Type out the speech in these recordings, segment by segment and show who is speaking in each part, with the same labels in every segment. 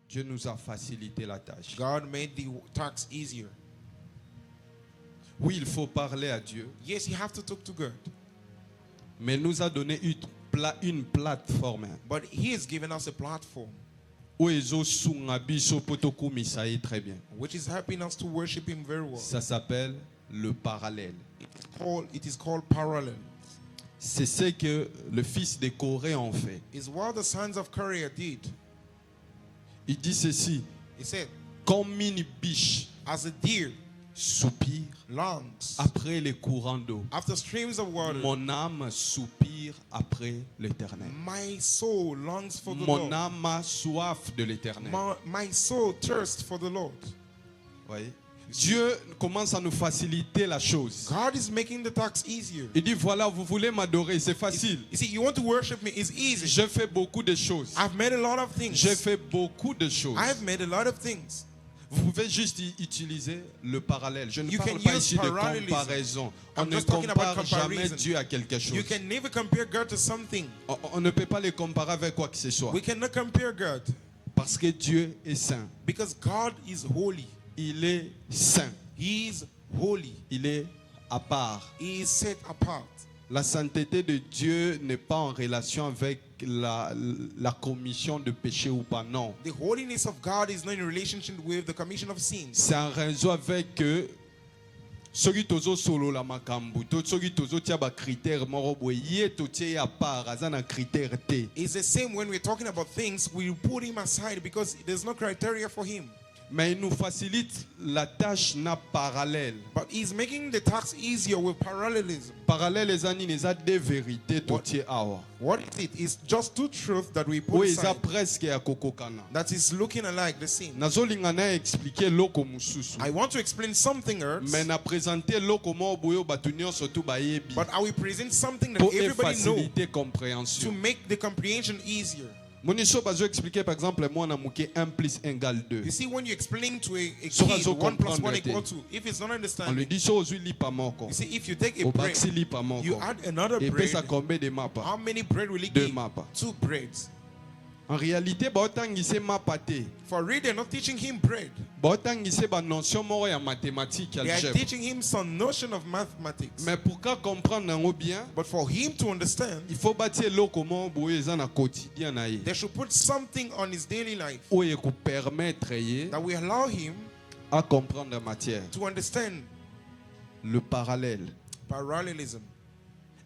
Speaker 1: Dieu nous a facilité la tâche.
Speaker 2: God made the task easier.
Speaker 1: Oui, il faut parler à Dieu,
Speaker 2: Yes, you have to talk to God.
Speaker 1: mais il nous a donné une plateforme
Speaker 2: But He has given us a platform
Speaker 1: où ils ont sunga biso poto misaï très bien.
Speaker 2: which is helping us to worship Him very well.
Speaker 1: Ça s'appelle le parallèle.
Speaker 2: It is called parallel.
Speaker 1: C'est ce que le fils de Corée en fait.
Speaker 2: It's what the sons of Korea did.
Speaker 1: Il dit ceci:
Speaker 2: He said,
Speaker 1: comme une biche
Speaker 2: as a deer
Speaker 1: soupire
Speaker 2: longs
Speaker 1: après les courants d'eau,
Speaker 2: after streams of water,
Speaker 1: mon âme soupire après l'Éternel.
Speaker 2: my soul longs for the
Speaker 1: Mon
Speaker 2: Lord.
Speaker 1: âme a soif de l'Éternel.
Speaker 2: My soul thirsts for the Lord.
Speaker 1: Voyez? Dieu commence à nous faciliter la chose.
Speaker 2: God is making the task easier.
Speaker 1: Il dit voilà, vous voulez m'adorer, c'est facile.
Speaker 2: You see, you want to worship me, it's easy.
Speaker 1: J'ai fait beaucoup de choses.
Speaker 2: I've made a lot of things.
Speaker 1: J'ai fait beaucoup de choses.
Speaker 2: I've made a lot of things.
Speaker 1: Vous pouvez juste utiliser le parallèle. Je ne
Speaker 2: You
Speaker 1: parle
Speaker 2: can
Speaker 1: pas
Speaker 2: use
Speaker 1: ici de
Speaker 2: parallelism.
Speaker 1: comparaison. On
Speaker 2: I'm
Speaker 1: ne
Speaker 2: just talking about
Speaker 1: compare jamais
Speaker 2: comparison.
Speaker 1: Dieu à quelque chose.
Speaker 2: You can never compare God to something.
Speaker 1: On ne peut pas les comparer avec quoi que ce soit.
Speaker 2: We cannot compare God
Speaker 1: Parce que Dieu est saint.
Speaker 2: because God is holy.
Speaker 1: Il est saint.
Speaker 2: He is holy.
Speaker 1: Il est à part.
Speaker 2: He is set apart.
Speaker 1: La sainteté de Dieu n'est pas en relation avec la commission de péché ou pas, non.
Speaker 2: The holiness of God is not in relationship with the commission of sins.
Speaker 1: C'est en raison avec que soki tozo solo la makambu to soki tozo tia ba critère moko boye ye to tia à part aza na critère te.
Speaker 2: It's the same when we're talking about things, we put him aside because there's no criteria for him.
Speaker 1: Mais il nous facilite la tâche na parallèle.
Speaker 2: But he's making the task easier with parallelism.
Speaker 1: Parallèle ezani neza deux vérités to tia awa.
Speaker 2: What is it? It's just two truths that we put
Speaker 1: O eza
Speaker 2: aside.
Speaker 1: presque ya kokokana.
Speaker 2: That is looking alike, the same.
Speaker 1: Nazolinga na expliquer loko mususu.
Speaker 2: I want to explain something else,
Speaker 1: Mais na présenter loko mo boyo batu nyonso tu bayebi.
Speaker 2: but I will present something that
Speaker 1: Pour
Speaker 2: everybody knows
Speaker 1: faciliter
Speaker 2: to
Speaker 1: compréhension.
Speaker 2: make the comprehension easier.
Speaker 1: Moniso bazo expliquer par exemple moi na muke 1 plus 1 égale 2.
Speaker 2: You see, when you explain to a
Speaker 1: So
Speaker 2: kid
Speaker 1: so
Speaker 2: 1 plus 1
Speaker 1: comprendre
Speaker 2: equal 2, if it's not
Speaker 1: On lui
Speaker 2: understanding,
Speaker 1: dit so ozui lipa moko.
Speaker 2: you see, if you take a
Speaker 1: Au
Speaker 2: bread,
Speaker 1: baxi lipa
Speaker 2: you
Speaker 1: moko.
Speaker 2: add another
Speaker 1: Et puis ça
Speaker 2: bread,
Speaker 1: combien de mapa?
Speaker 2: how many bread will it
Speaker 1: Deux
Speaker 2: give?
Speaker 1: mapa.
Speaker 2: 2 breads.
Speaker 1: En réalité ba otangise mapa te.
Speaker 2: For real, they're not teaching him bread.
Speaker 1: Ba otangise ba notion moko ya mathématique
Speaker 2: They are
Speaker 1: algèbre.
Speaker 2: teaching him some notion of mathematics.
Speaker 1: Mais pour qu'à comprendre nango bien,
Speaker 2: But for him to understand,
Speaker 1: il faut bâtir loko mo boye eza na quotidien na ye.
Speaker 2: they should put something on his daily life
Speaker 1: Oye ko permettre ye
Speaker 2: that will allow him
Speaker 1: à comprendre la matière.
Speaker 2: to understand
Speaker 1: Le parallèle.
Speaker 2: parallelism.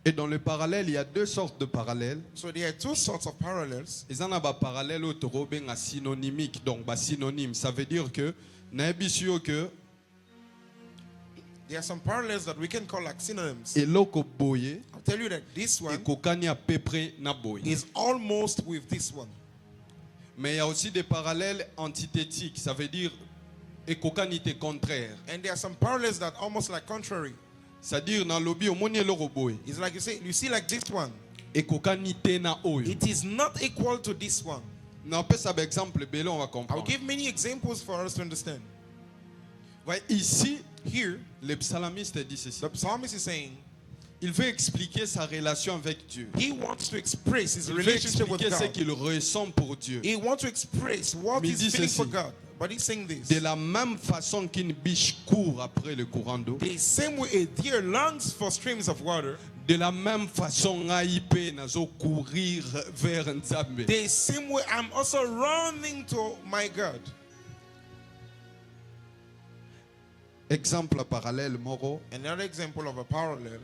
Speaker 1: Et dans le parallèle, il y a deux sortes de parallèles.
Speaker 2: So there are two sorts of parallels.
Speaker 1: Et ça n'a pas parallèle au torobenga synonymique. Donc, bah, synonyme, ça veut dire que naebisio que
Speaker 2: There are some parallels that we can call like synonyms.
Speaker 1: eloko boye
Speaker 2: I'll tell you that this one
Speaker 1: ekokani à peu près na boye.
Speaker 2: is almost with this one.
Speaker 1: Mais il y a aussi des parallèles antithétiques. Ça veut dire ekokanité contraire.
Speaker 2: And there are some parallels that are almost like contrary.
Speaker 1: C'est-à-dire dans lobby omoni eloko boye
Speaker 2: It's like you see like this one.
Speaker 1: ekokanité na oyo.
Speaker 2: It is not equal to this one.
Speaker 1: Na pe ça exemple belé on va
Speaker 2: I'll
Speaker 1: comprendre.
Speaker 2: give many examples for us to understand.
Speaker 1: Ouais, ici,
Speaker 2: Here,
Speaker 1: le psalamiste dit ceci.
Speaker 2: the psalmist is saying
Speaker 1: Il veut expliquer sa relation avec Dieu.
Speaker 2: he wants to express his
Speaker 1: Il veut
Speaker 2: relationship with
Speaker 1: expliquer ce
Speaker 2: God.
Speaker 1: qu'il ressent pour Dieu.
Speaker 2: He wants to express what
Speaker 1: Mais il
Speaker 2: he's
Speaker 1: dit
Speaker 2: feeling
Speaker 1: ceci.
Speaker 2: for God. But he's saying this.
Speaker 1: De la même façon qu'une biche court après le courant d'eau,
Speaker 2: The same way a deer longs for streams of water,
Speaker 1: de la même façon ngai nazo courir vers Nzambe.
Speaker 2: the same way I'm also running to my God.
Speaker 1: Exemple parallèle moro.
Speaker 2: Another example of a parallel,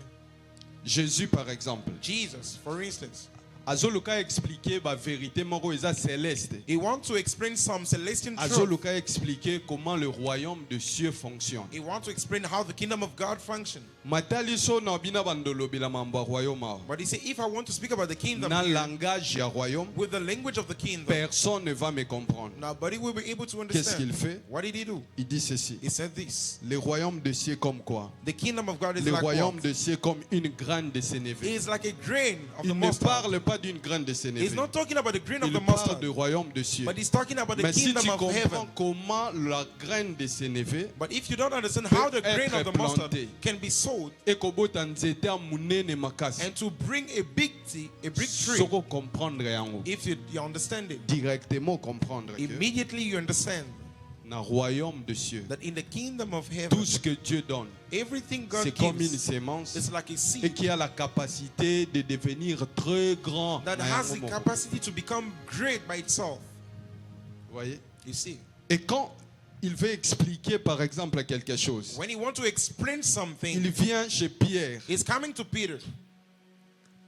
Speaker 1: Jésus par exemple.
Speaker 2: Jesus, for instance.
Speaker 1: Azoluka expliquer ba vérité moro eza céleste.
Speaker 2: He wants to explain some celestial truth.
Speaker 1: Azoluka expliquer comment le royaume de cieux fonctionne.
Speaker 2: He wants to explain how the kingdom of God functions.
Speaker 1: Matali so na bina bandolo bila mambo royaume.
Speaker 2: But he said, if I want to speak about the kingdom
Speaker 1: Na
Speaker 2: here,
Speaker 1: langage ya royaume,
Speaker 2: with the language of the kingdom,
Speaker 1: personne ne va me comprendre.
Speaker 2: nobody will be able to
Speaker 1: Qu'est-ce qu'il
Speaker 2: understand.
Speaker 1: fait?
Speaker 2: What did he do?
Speaker 1: Il dit ceci.
Speaker 2: He said this.
Speaker 1: Le royaume de cieux comme quoi?
Speaker 2: The kingdom of God is
Speaker 1: Le
Speaker 2: like
Speaker 1: royaume
Speaker 2: what?
Speaker 1: de cieux comme une graine de sénévé.
Speaker 2: It is like a grain of
Speaker 1: Il
Speaker 2: the
Speaker 1: ne
Speaker 2: mustard.
Speaker 1: parle pas pas d'une graine de
Speaker 2: He's
Speaker 1: sénévé.
Speaker 2: not talking about the grain of
Speaker 1: Il
Speaker 2: the
Speaker 1: parle
Speaker 2: mustard,
Speaker 1: du royaume de cieux.
Speaker 2: but he's talking about the
Speaker 1: Mais si
Speaker 2: kingdom
Speaker 1: tu
Speaker 2: of
Speaker 1: comprends
Speaker 2: heaven.
Speaker 1: comment la graine de sénévé
Speaker 2: But if you don't understand how the grain
Speaker 1: être
Speaker 2: of the mustard
Speaker 1: planté.
Speaker 2: can be sold
Speaker 1: ekobota nzete ya monene makasi,
Speaker 2: and to bring a big tree,
Speaker 1: soko comprendre yango
Speaker 2: if you understand it,
Speaker 1: directement, comprendre que
Speaker 2: immediately you understand
Speaker 1: dans le royaume de cieux,
Speaker 2: that in the kingdom of
Speaker 1: tout
Speaker 2: heaven,
Speaker 1: ce que Dieu donne,
Speaker 2: everything God
Speaker 1: c'est comme une
Speaker 2: gives
Speaker 1: sémence
Speaker 2: is like a
Speaker 1: et
Speaker 2: seed
Speaker 1: qui a la capacité de devenir très grand.
Speaker 2: that
Speaker 1: na
Speaker 2: has
Speaker 1: yango
Speaker 2: the
Speaker 1: moko.
Speaker 2: capacity to become great by itself.
Speaker 1: Vous voyez?
Speaker 2: You see,
Speaker 1: Et quand il veut expliquer par exemple quelque chose,
Speaker 2: when you want to explain
Speaker 1: il
Speaker 2: something,
Speaker 1: vient chez Pierre.
Speaker 2: he's coming to Peter.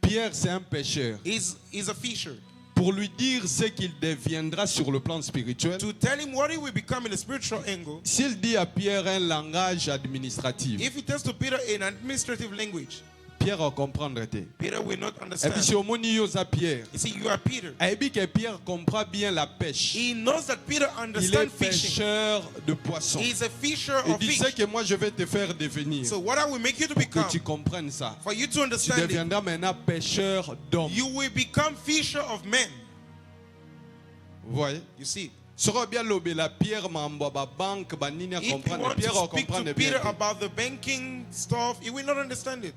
Speaker 1: Pierre, c'est un pêcheur.
Speaker 2: He's a fisher.
Speaker 1: Pour lui dire ce qu'il deviendra sur le plan spirituel,
Speaker 2: To tell him what he will become in the spiritual angle,
Speaker 1: s'il dit à Pierre un langage administratif,
Speaker 2: if he tells to Peter in administrative language,
Speaker 1: Pierre va comprendre.
Speaker 2: Peter will not
Speaker 1: Et puis
Speaker 2: understand.
Speaker 1: si au moni yo za Pierre,
Speaker 2: You see, you are Peter.
Speaker 1: et puis que Pierre comprend bien la pêche.
Speaker 2: He knows that Peter
Speaker 1: Il est
Speaker 2: understands fishing.
Speaker 1: pêcheur de poissons.
Speaker 2: He's a fisher
Speaker 1: Il
Speaker 2: of
Speaker 1: dit
Speaker 2: fish.
Speaker 1: ce que moi je vais te faire devenir.
Speaker 2: So what I will make you to
Speaker 1: Pour que
Speaker 2: become,
Speaker 1: tu comprennes ça.
Speaker 2: for you to
Speaker 1: Tu
Speaker 2: understand it,
Speaker 1: deviendras maintenant pêcheur d'hommes.
Speaker 2: you will become fisher of men.
Speaker 1: Vous voyez?
Speaker 2: You see,
Speaker 1: Sera bien lobé la Pierre mambo ba banque ba nini à
Speaker 2: if you
Speaker 1: comprendre.
Speaker 2: want
Speaker 1: Pierre
Speaker 2: to
Speaker 1: va
Speaker 2: speak to
Speaker 1: comprendre
Speaker 2: Peter
Speaker 1: bien.
Speaker 2: about the banking stuff, he will not understand it.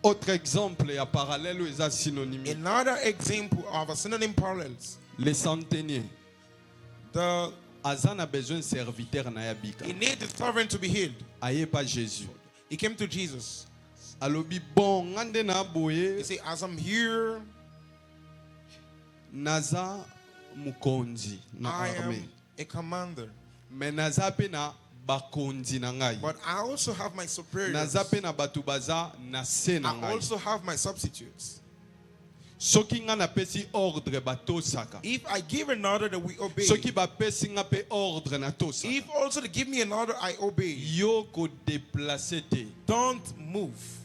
Speaker 1: Autre exemple et à parallèle ou est synonyme.
Speaker 2: Another example of a synonym parallels.
Speaker 1: Les centeniers.
Speaker 2: The
Speaker 1: Azan a besoin de serviteur na yabika.
Speaker 2: he needs the servant to be healed.
Speaker 1: Aye pas Jésus.
Speaker 2: He came to Jesus.
Speaker 1: Alobi bon ngande na
Speaker 2: He
Speaker 1: boye
Speaker 2: said, as I'm here,
Speaker 1: naza mukonzi na
Speaker 2: I am
Speaker 1: armée.
Speaker 2: a commander.
Speaker 1: Mais naza pe na bakonzi na ngai.
Speaker 2: But I also have my superiors.
Speaker 1: Naza pe na batu baza na se na
Speaker 2: I
Speaker 1: ngai.
Speaker 2: also have my substitutes.
Speaker 1: Soki nga na pesi ordre bato saka.
Speaker 2: If I give an order that we obey,
Speaker 1: Soki ba pesi nga pe ordre na to saka.
Speaker 2: if also they give me an order, I obey.
Speaker 1: Yo ko déplacer te.
Speaker 2: Don't move.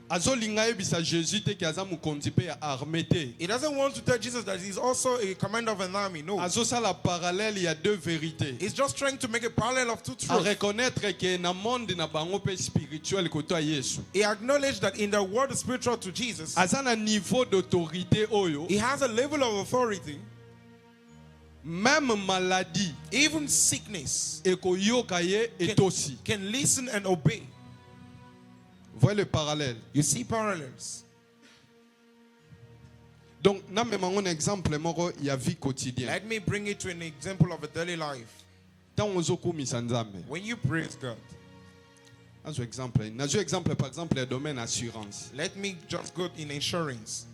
Speaker 1: Azolinga yebisa Jésus te ki aza mukonzi pe ya armée te.
Speaker 2: He doesn't want to tell Jesus that he's also a commander of an army. No.
Speaker 1: Azosa la parallèle, il y a deux vérités.
Speaker 2: He's just trying to make a parallel of two
Speaker 1: À
Speaker 2: truths.
Speaker 1: reconnaître que na monde na bango pe spirituel koto Yesu.
Speaker 2: He acknowledged that in the world spiritual to Jesus,
Speaker 1: Aza na niveau d'autorité oyo,
Speaker 2: he has a level of authority,
Speaker 1: même maladie
Speaker 2: even sickness
Speaker 1: ekoyoka ye etosi.
Speaker 2: can listen and obey.
Speaker 1: Voyez le parallèle.
Speaker 2: You see parallels.
Speaker 1: Donc, na même un exemple moko ya vie quotidienne.
Speaker 2: Let me bring it to an example of a daily life.
Speaker 1: Tant ozokumisa Nzambe.
Speaker 2: When you praise God,
Speaker 1: Nazo exemple. Nazo exemple par exemple le domaine assurance.
Speaker 2: let me just go in insurance.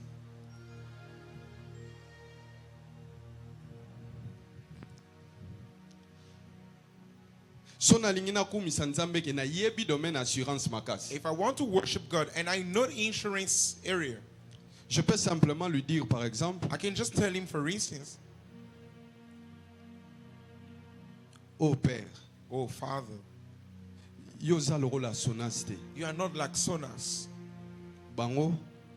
Speaker 1: So na lingi na kumisa Nzambe ke na yebi domaine assurance makasi.
Speaker 2: If I want to worship God and I know the insurance area,
Speaker 1: Je peux simplement lui dire par exemple,
Speaker 2: I can just tell him, for instance,
Speaker 1: oh Père,
Speaker 2: oh Father,
Speaker 1: yo za le rôle assurance te.
Speaker 2: you are not like Sonas.
Speaker 1: Bango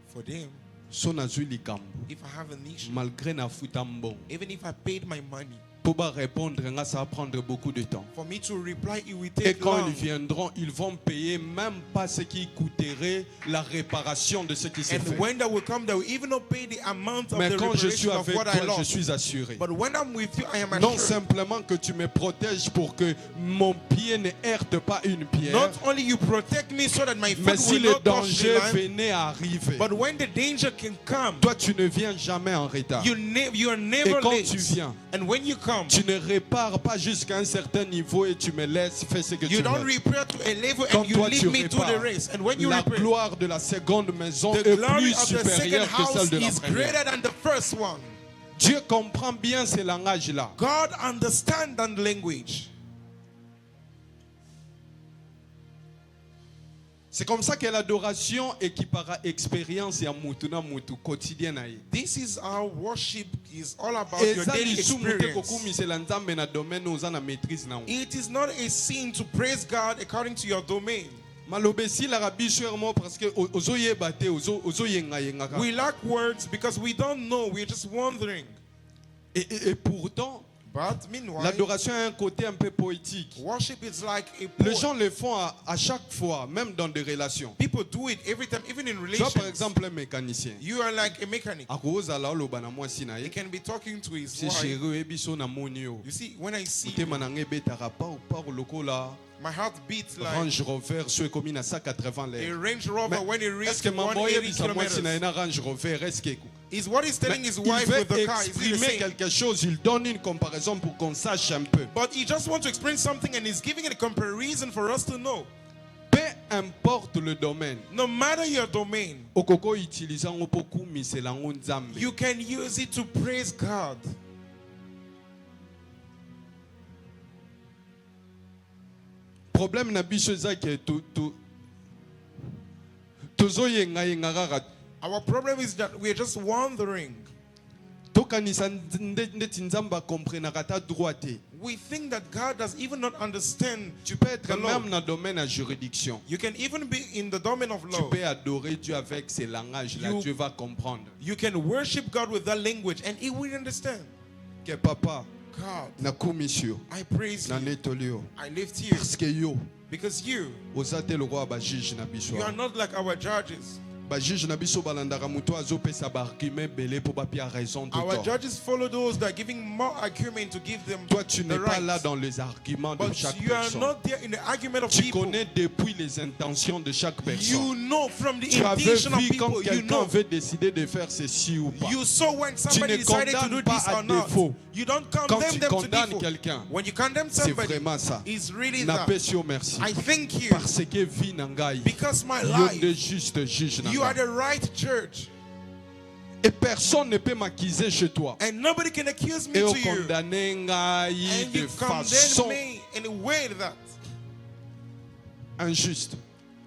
Speaker 2: For them,
Speaker 1: so na zui likambo.
Speaker 2: if I have an issue,
Speaker 1: Malgré na futa mbongo.
Speaker 2: even if I paid my money,
Speaker 1: Pour ba répondre, nga, ça va prendre beaucoup de temps.
Speaker 2: for me to reply, it will
Speaker 1: Et
Speaker 2: take
Speaker 1: quand
Speaker 2: long.
Speaker 1: ils viendront, ils vont payer même pas ce qui coûterait la réparation de ce qui s'est
Speaker 2: And
Speaker 1: fait.
Speaker 2: when they will come, they will even not pay the amount of
Speaker 1: Mais
Speaker 2: the
Speaker 1: quand je suis
Speaker 2: reparation of
Speaker 1: avec
Speaker 2: what I
Speaker 1: toi, je
Speaker 2: lost.
Speaker 1: suis assuré.
Speaker 2: But when I'm with you, I am
Speaker 1: Non
Speaker 2: assured.
Speaker 1: simplement que tu me protèges pour que mon pied ne heurte pas une pierre,
Speaker 2: Not only you protect me so that my
Speaker 1: mais
Speaker 2: foot
Speaker 1: si
Speaker 2: will
Speaker 1: le
Speaker 2: not touch the
Speaker 1: danger
Speaker 2: land,
Speaker 1: venait à arriver,
Speaker 2: but when the danger can come,
Speaker 1: toi tu ne viens jamais en retard.
Speaker 2: you are
Speaker 1: Et
Speaker 2: never
Speaker 1: quand
Speaker 2: late.
Speaker 1: tu viens,
Speaker 2: And when you come,
Speaker 1: tu ne répares pas jusqu'à un certain niveau et tu me laisses faire ce que
Speaker 2: you
Speaker 1: tu
Speaker 2: don't
Speaker 1: veux.
Speaker 2: repair to a level
Speaker 1: Quand
Speaker 2: and you
Speaker 1: toi tu
Speaker 2: leave me to the
Speaker 1: répares,
Speaker 2: race. And when you
Speaker 1: la
Speaker 2: repair,
Speaker 1: gloire de la seconde maison
Speaker 2: the
Speaker 1: est
Speaker 2: glory
Speaker 1: plus
Speaker 2: of the second
Speaker 1: supérieure que
Speaker 2: house
Speaker 1: celle de la
Speaker 2: is
Speaker 1: première.
Speaker 2: greater than the first one.
Speaker 1: Dieu comprend bien ces langages-là.
Speaker 2: God understands that language.
Speaker 1: C'est comme ça que l'adoration équipera expérience et mutuna mutu quotidienne.
Speaker 2: This is our worship is all about
Speaker 1: Et
Speaker 2: your
Speaker 1: ça
Speaker 2: daily
Speaker 1: lisumu te
Speaker 2: experience.
Speaker 1: kokumisela Nzambe na domaine oza na maîtrise na.
Speaker 2: It is not a sin to praise God according to your domain.
Speaker 1: Malobe si la rabi mo parce que ozoyeba te ozoyenga yenga ka.
Speaker 2: We lack words because we don't know. We're just wondering.
Speaker 1: Et pourtant
Speaker 2: But meanwhile,
Speaker 1: L'adoration a un côté un peu poétique.
Speaker 2: worship is like a
Speaker 1: Les
Speaker 2: poem.
Speaker 1: gens le font à chaque fois, même dans des relations.
Speaker 2: People do it every time, even in
Speaker 1: Tu vois,
Speaker 2: relations.
Speaker 1: par exemple, un mécanicien.
Speaker 2: You are like a mechanic.
Speaker 1: Akozala oloba na mwasi na
Speaker 2: He
Speaker 1: ye.
Speaker 2: can be talking to his
Speaker 1: C'est
Speaker 2: wife.
Speaker 1: chéri ebiso na moni yo.
Speaker 2: You see, when I see
Speaker 1: Motema na ngai ebetaka par lokola
Speaker 2: my heart beats like
Speaker 1: Range Rover so ekomi na 180
Speaker 2: a
Speaker 1: l'air.
Speaker 2: Range Rover when it
Speaker 1: Est-ce
Speaker 2: reaches
Speaker 1: que maman
Speaker 2: 180
Speaker 1: oyebisa mwasi na ye
Speaker 2: kilometers.
Speaker 1: na Range Rover est-ce que
Speaker 2: Is what he's telling his
Speaker 1: il
Speaker 2: wife
Speaker 1: veut
Speaker 2: with the car. Is it the
Speaker 1: exprimer
Speaker 2: same?
Speaker 1: quelque chose, il donne une comparaison pour qu'on sache un peu.
Speaker 2: But he just wants to explain something and he's giving it a comparison for us to know.
Speaker 1: Peu importe le domaine,
Speaker 2: No matter your domain,
Speaker 1: okoko utilisa ngo poku miselango nzambe.
Speaker 2: you can use it to praise God.
Speaker 1: Problème na biso eza ke tozoyenga yenga kaka
Speaker 2: Our problem is that we're just wandering.
Speaker 1: tokanisa ndeti nzambe akomprenaka ta droit te.
Speaker 2: We think that God does even not understand.
Speaker 1: Tu peux être
Speaker 2: the law.
Speaker 1: même dans le domaine de juridiction.
Speaker 2: You can even be in the domain of
Speaker 1: Tu
Speaker 2: law.
Speaker 1: peux adorer Dieu avec ces langages-là.
Speaker 2: You-
Speaker 1: Dieu va comprendre.
Speaker 2: You can worship God with that language and he will understand.
Speaker 1: Que papa,
Speaker 2: God,
Speaker 1: na komisio,
Speaker 2: I praise
Speaker 1: na
Speaker 2: you.
Speaker 1: netolio.
Speaker 2: I lift you
Speaker 1: Parce que yo,
Speaker 2: because you
Speaker 1: ozate le roi ba juge na biso.
Speaker 2: are not like our judges.
Speaker 1: Ba juge na biso balandaka muto azopesa ba argument belé pour ba pia raison de
Speaker 2: Our
Speaker 1: tort.
Speaker 2: judges follow those that are giving more argument to give them
Speaker 1: Toi, tu
Speaker 2: the
Speaker 1: n'es pas là
Speaker 2: right.
Speaker 1: dans les arguments de
Speaker 2: But
Speaker 1: chaque
Speaker 2: you are
Speaker 1: personne.
Speaker 2: not there in the argument of
Speaker 1: Tu
Speaker 2: people.
Speaker 1: connais depuis les intentions de chaque personne.
Speaker 2: You know from the
Speaker 1: Tu avais
Speaker 2: intention of
Speaker 1: vu quand
Speaker 2: people. You
Speaker 1: quelqu'un
Speaker 2: know.
Speaker 1: veut décider de faire ceci ou pas.
Speaker 2: You saw when somebody
Speaker 1: ne
Speaker 2: decided to do
Speaker 1: condamnes pas
Speaker 2: this
Speaker 1: à
Speaker 2: or not.
Speaker 1: défaut.
Speaker 2: You don't
Speaker 1: Quand
Speaker 2: condemn
Speaker 1: tu
Speaker 2: them to
Speaker 1: condamnes
Speaker 2: default.
Speaker 1: quelqu'un,
Speaker 2: When you condemn
Speaker 1: c'est
Speaker 2: somebody,
Speaker 1: vraiment ça.
Speaker 2: it's really
Speaker 1: Na
Speaker 2: that.
Speaker 1: pesio merci.
Speaker 2: I thank you
Speaker 1: Parce que vie nangai.
Speaker 2: because my
Speaker 1: Yo de
Speaker 2: life,
Speaker 1: juste juge
Speaker 2: you are
Speaker 1: nangai.
Speaker 2: the right church.
Speaker 1: Et personne ne peut m'accuser chez toi.
Speaker 2: And nobody can accuse me
Speaker 1: Et au
Speaker 2: to you.
Speaker 1: condamner ngai
Speaker 2: And
Speaker 1: de
Speaker 2: you condemn
Speaker 1: façon
Speaker 2: me in a way that
Speaker 1: injuste.